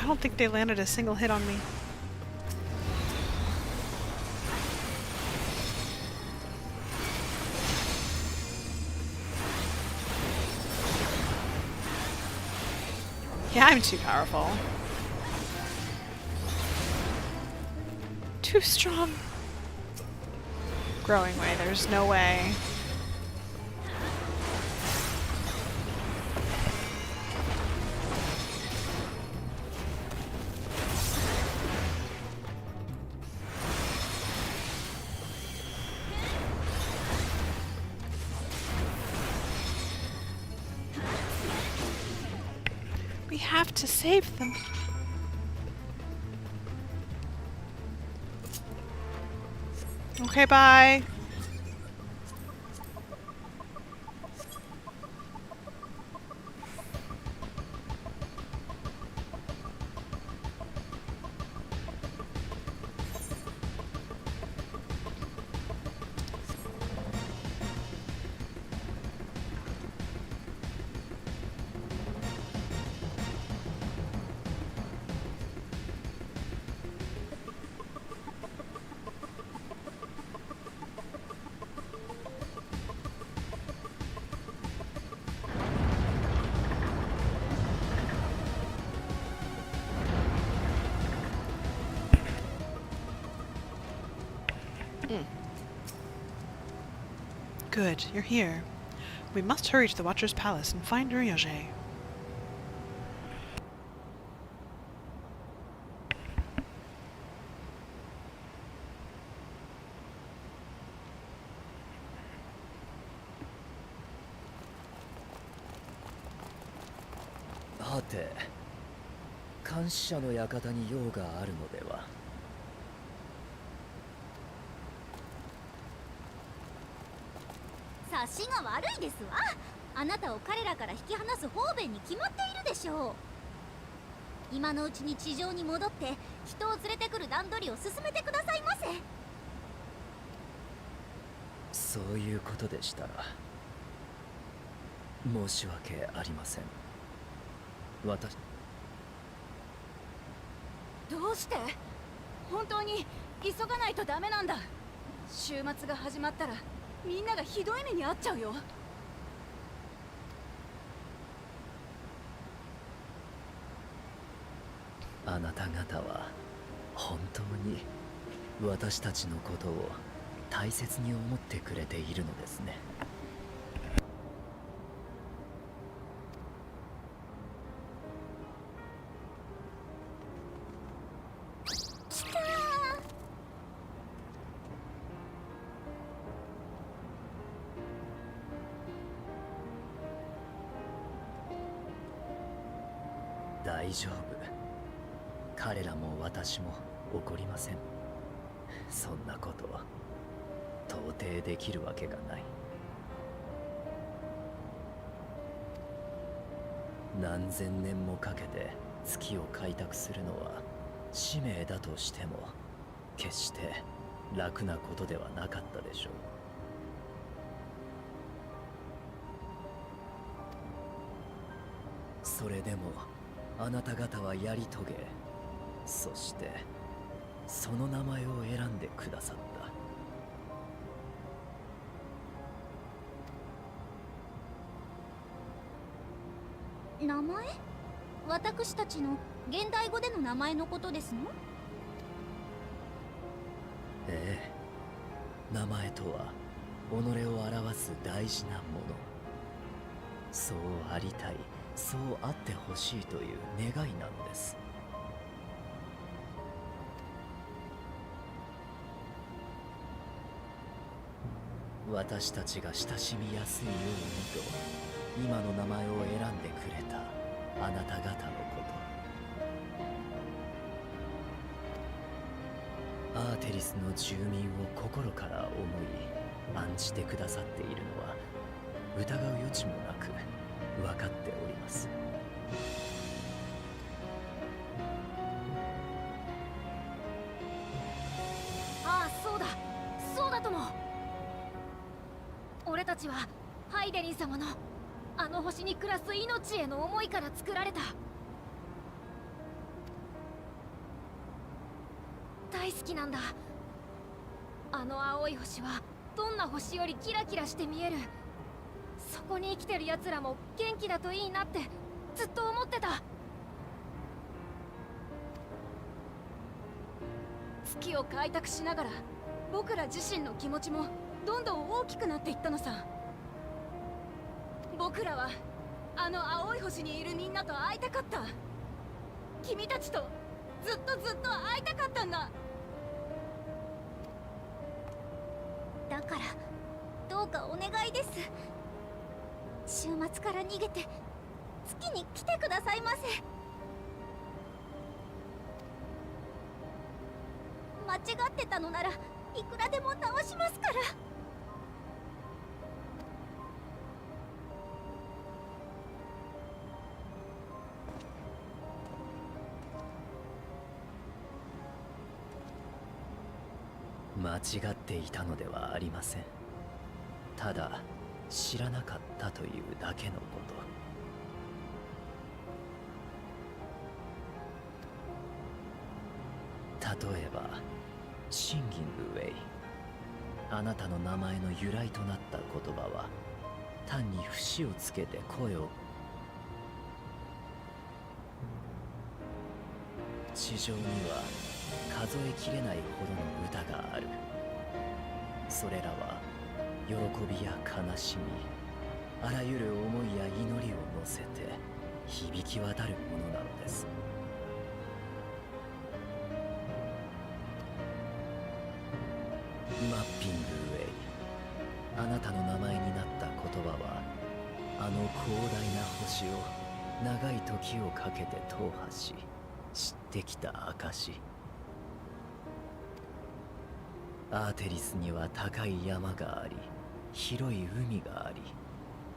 I don't think they landed a single hit on me. Yeah, I'm too powerful. Too strong. Growing way, there's no way. We have to save them. Okay, bye. Good, you're here. We must hurry to the Watcher's Palace and find Uriage.はて、監視者の館に用があるのでは。察しが悪いですわ。あなたを彼らから引き離す方便に決まっているでしょう。今のうちに地上に戻って人を連れてくる段取りを進めてくださいませ。そういうことでしたら申し訳ありません。私どうして？本当に急がないとダメなんだ。週末が始まったらみんながひどい目に遭っちゃうよ。あなた方は本当に私たちのことを大切に思ってくれているのですね。大丈夫。彼らも私も怒りません。そんなこと到底できるわけがない。何千年もかけて月を開拓するのは使命だとしても決して楽なことではなかったでしょう。それでもあなた方はやり遂げ、そしてその名前を選んでくださった。名前？私たちの現代語での名前のことですの？ええ、名前とは己を表す大事なもの。そうありたい、そうあってほしいという願いなのです。私たちが親しみやすいようにと今の名前を選んでくれたあなた方のこと、アーテリスの住民を心から思い案じてくださっているのは疑う余地もなく分かっております。ああ、そうだそうだとも。俺たちはハイデリン様のあの星に暮らす命への思いから作られた。大好きなんだ。あの青い星はどんな星よりキラキラして見える。そこに生きてる奴らも元気だといいなってずっと思ってた。月を開拓しながら僕ら自身の気持ちもどんどん大きくなっていったのさ。僕らはあの青い星にいるみんなと会いたかった。君たちとずっと会いたかったんだ。だからどうかお願いです。週末から逃げて月に来てくださいませ。間違ってたのならいくらでも直しますから。間違っていたのではありません。ただ知らなかったというだけのこと。例えばシンギングウェイ、あなたの名前の由来となった言葉は単に節をつけて声を。地上には数えきれないほどの歌がある。それらは喜びや悲しみ、あらゆる思いや祈りを乗せて響き渡るものなのです。マッピングウェイ、あなたの名前になった言葉はあの広大な星を長い時をかけて踏破し知ってきた証。アーテリスには高い山があり、広い海があり、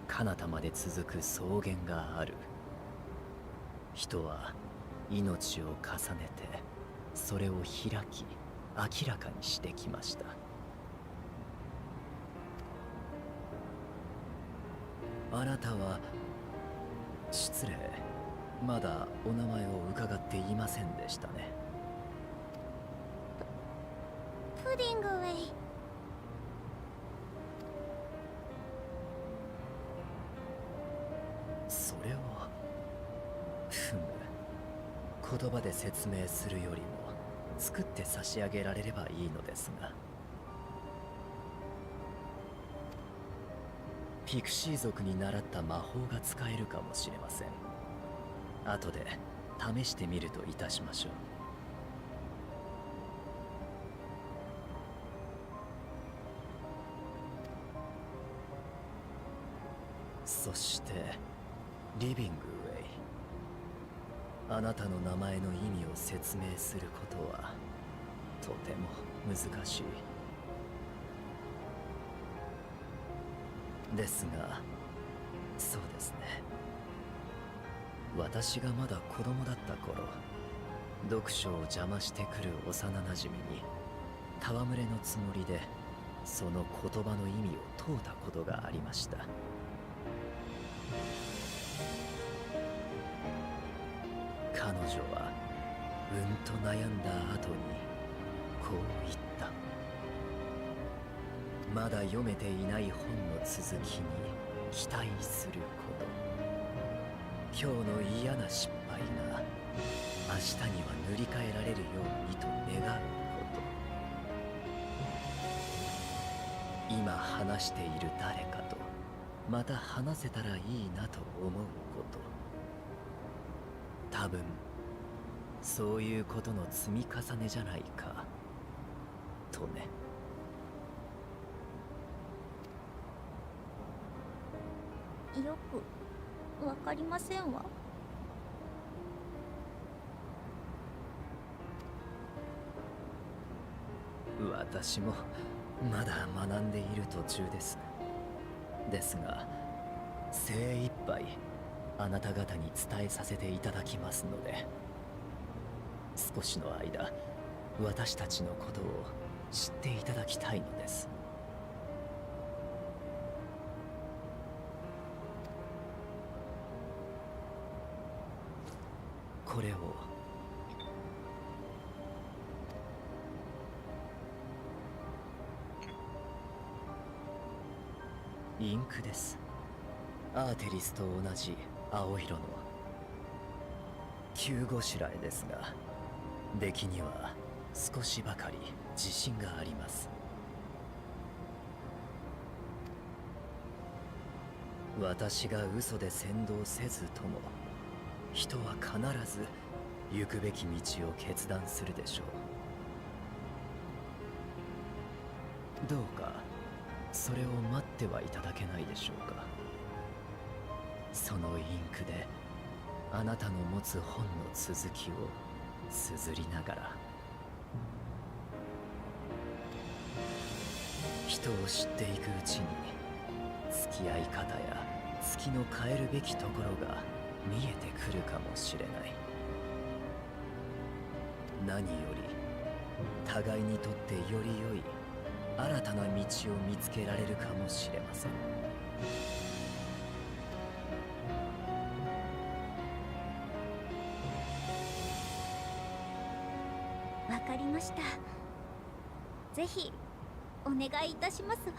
彼方まで続く草原がある。人は命を重ねてそれを開き明らかにしてきました。あなたは失礼、まだお名前を伺っていませんでしたね。プディングウェイ。それは言葉で説明するよりも作って差し上げられればいいのですが。ピクシー族に習った魔法が使えるかもしれません。後で試してみるといたしましょう。そしてリビングウェイ、あなたの名前の意味を説明することはとても難しいですが、そうですね、私がまだ子供だった頃、読書を邪魔してくる幼なじみに戯れのつもりでその言葉の意味を問うたことがありました。彼女はと悩んだ後にこう言った。まだ読めていない本の続きに期待すること。今日の嫌な失敗が明日には塗り替えられるようにと願うこと。今話している誰かとまた話せたらいいなと思うこと。多分そういうことの積み重ねじゃないかとね。よくわかりませんわ。私もまだ学んでいる途中です。ですが精一杯あなた方に伝えさせていただきますので、少しの間私たちのことを知っていただきたいのです。これをインクです。アーテリスと同じ青色の。急ごしらえですが、出来には少しばかり自信があります。私が嘘で先導せずとも、人は必ず行くべき道を決断するでしょう。どうかそれを待ってはいただけないでしょうか。そのインクであなたの持つ本の続きを綴りながら、人を知っていくうちに付き合い方や月の変えるべきところが見えてくるかもしれない。何より互いにとってより良い新たな道を見つけられるかもしれません。わかりました。ぜひお願いいたしますわ。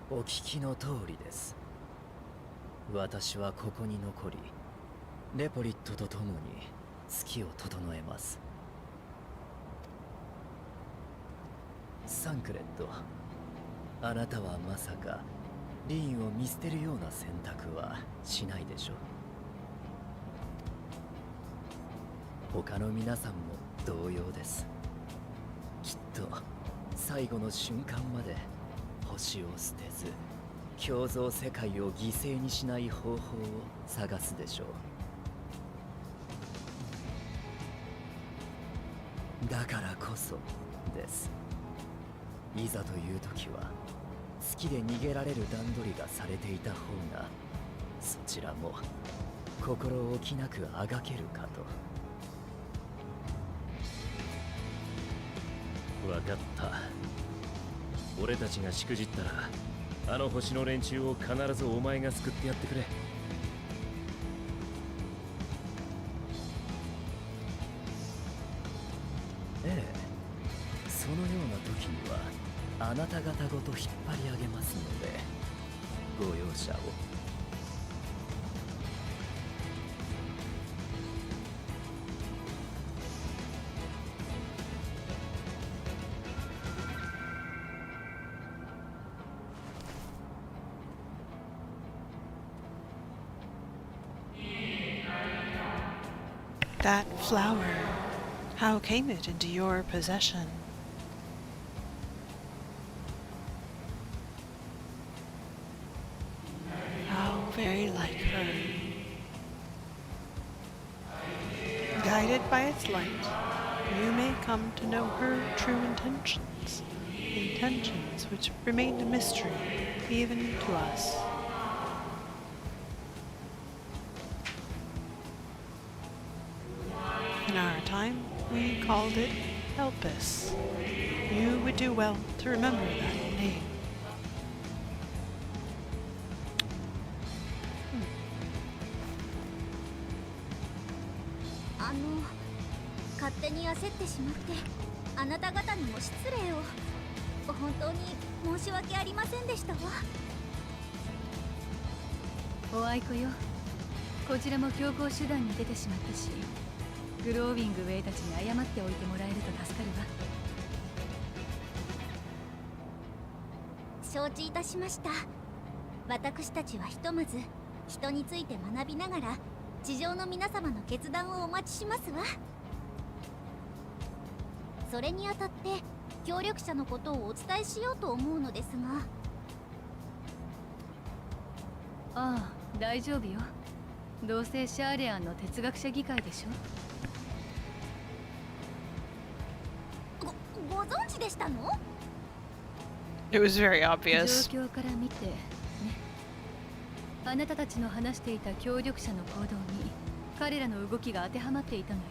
お聞きの通りです。私はここに残り、レポリットと共に月を整えます。サンクレット、あなたはまさかリーンを見捨てるような選択はしないでしょう。他の皆さんも同様です。きっと最後の瞬間まで星を捨てず、共存世界を犠牲にしない方法を探すでしょう。だからこそです。いざという時は月で逃げられる段取りがされていた方が、そちらも心置きなくあがけるかと。分かった。俺たちがしくじったら、あの星の連中を必ずお前が救ってやってくれ。ええ、そのような時にはあなた方ごと引っ張り上げますので、ご容赦を。That flower, how came it into your possession? How very like her. Guided by its light, you may come to know her true intentions, intentions which remained a mystery even to us. In our time, we called it Elpis. You would do well to remember that name. 勝手に焦ってしまってあなた方にも失礼を。本当に申し訳ありませんでしたわ。おあいこよ、こちらも強行手段に出てしまったし、グロービングウェイたちに謝っておいてもらえると助かるわ。承知いたしました。私たちはひとまず人について学びながら地上の皆様の決断をお待ちしますわ。それにあたって協力者のことをお伝えしようと思うのですが。ああ、大丈夫よ。どうせシャーレアンの哲学者議会でしょ。ご存知でしたの？ It was very 状 obvious. 況から見てね。あなたたちの話していた協力者の行動に彼らの動きが当てはまっていたのよ。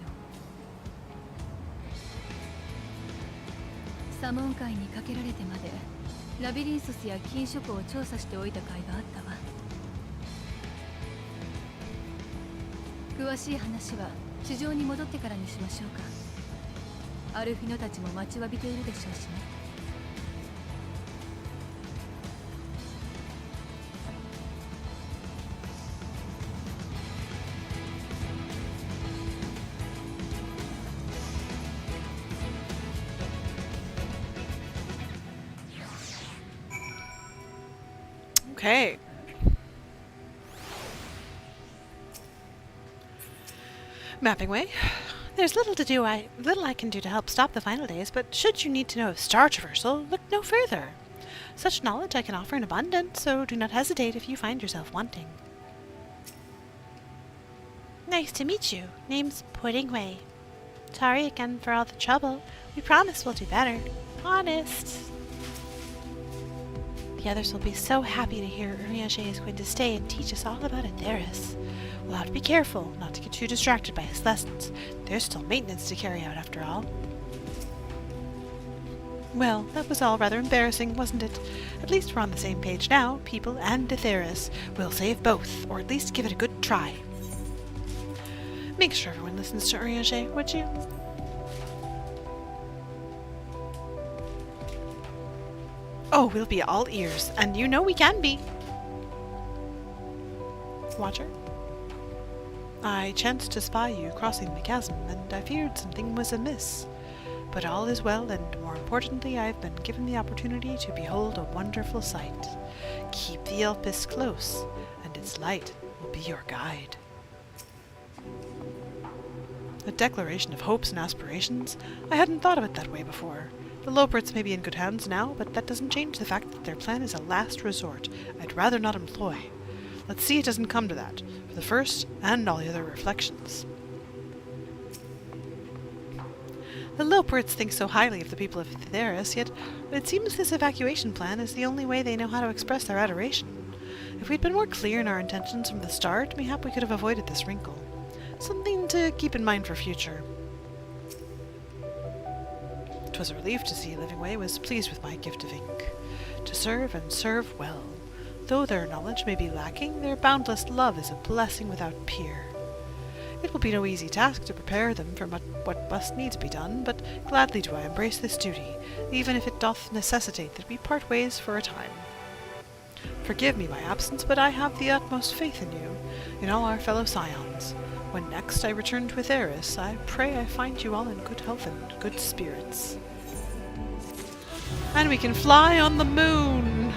サモン会にかけられてまでラビリンソスや禁書庫を調査しておいた甲斐があったわ。詳しい話は地上に戻ってからにしましょうか。アルフィノたちも待ちわびているでしょうしね。Okay. Mapping way. There's little I can do to help stop the final days, but should you need to know of star traversal, look no further. Such knowledge I can offer in abundance, so do not hesitate if you find yourself wanting. Nice to meet you. Name's Puddingway. Sorry again for all the trouble. We promise we'll do better. Honest. The others will be so happy to hear Urianger is going to stay and teach us all about Atheris. We'll have to be careful not to get too distracted by his lessons. There's still maintenance to carry out after all. Well, that was all rather embarrassing, wasn't it? At least we're on the same page now, people and Atheris. We'll save both, or at least give it a good try. Make sure everyone listens to Urianger, would you? Oh, we'll be all ears, and you know we can be. Watcher? I chanced to spy you crossing the chasm, and I feared something was amiss. But all is well, and more importantly, I have been given the opportunity to behold a wonderful sight. Keep the Elpis close, and its light will be your guide. A declaration of hopes and aspirations? I hadn't thought of it that way before. The Loperts may be in good hands now, but that doesn't change the fact that their plan is a last resort I'd rather not employ. Let's see it doesn't come to that, for the first and all the other reflections. The Loperts think so highly of the people of Atheris, yet it seems this evacuation plan is the only way they know how to express their adoration. If we'd been more clear in our intentions from the start, mayhap we could have avoided this wrinkle. Something to keep in mind for future. 'Twas a relief to see Livingway was pleased with my gift of ink. To serve and serve well. Though their knowledge may be lacking, their boundless love is a blessing without peer. It will be no easy task to prepare them for what must needs be done, but gladly do I embrace this duty, even if it doth necessitate that we part ways for a time. Forgive me my absence, but I have the utmost faith in you, in all our fellow scions. When next I return to Atheris, I pray I find you all in good health and good spirits. And we can fly on the moon!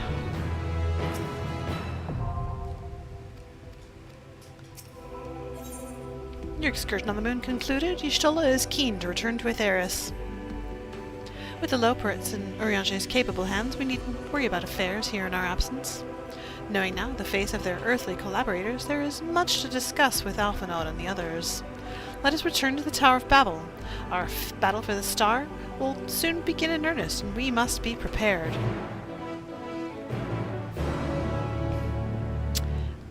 Your excursion on the moon concluded, Y'shtola is keen to return to Atheris. With the Loperts in Urianger's capable hands, we needn't worry about affairs here in our absence. Knowing now the face of their earthly collaborators, there is much to discuss with Alphinaud and the others. Let us return to the Tower of Babel. Our battle for the star will soon begin in earnest, and we must be prepared.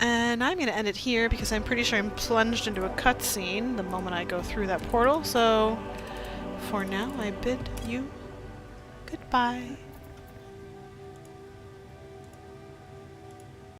And I'm going to end it here because I'm pretty sure I'm plunged into a cutscene the moment I go through that portal, so for now I bid you goodbye.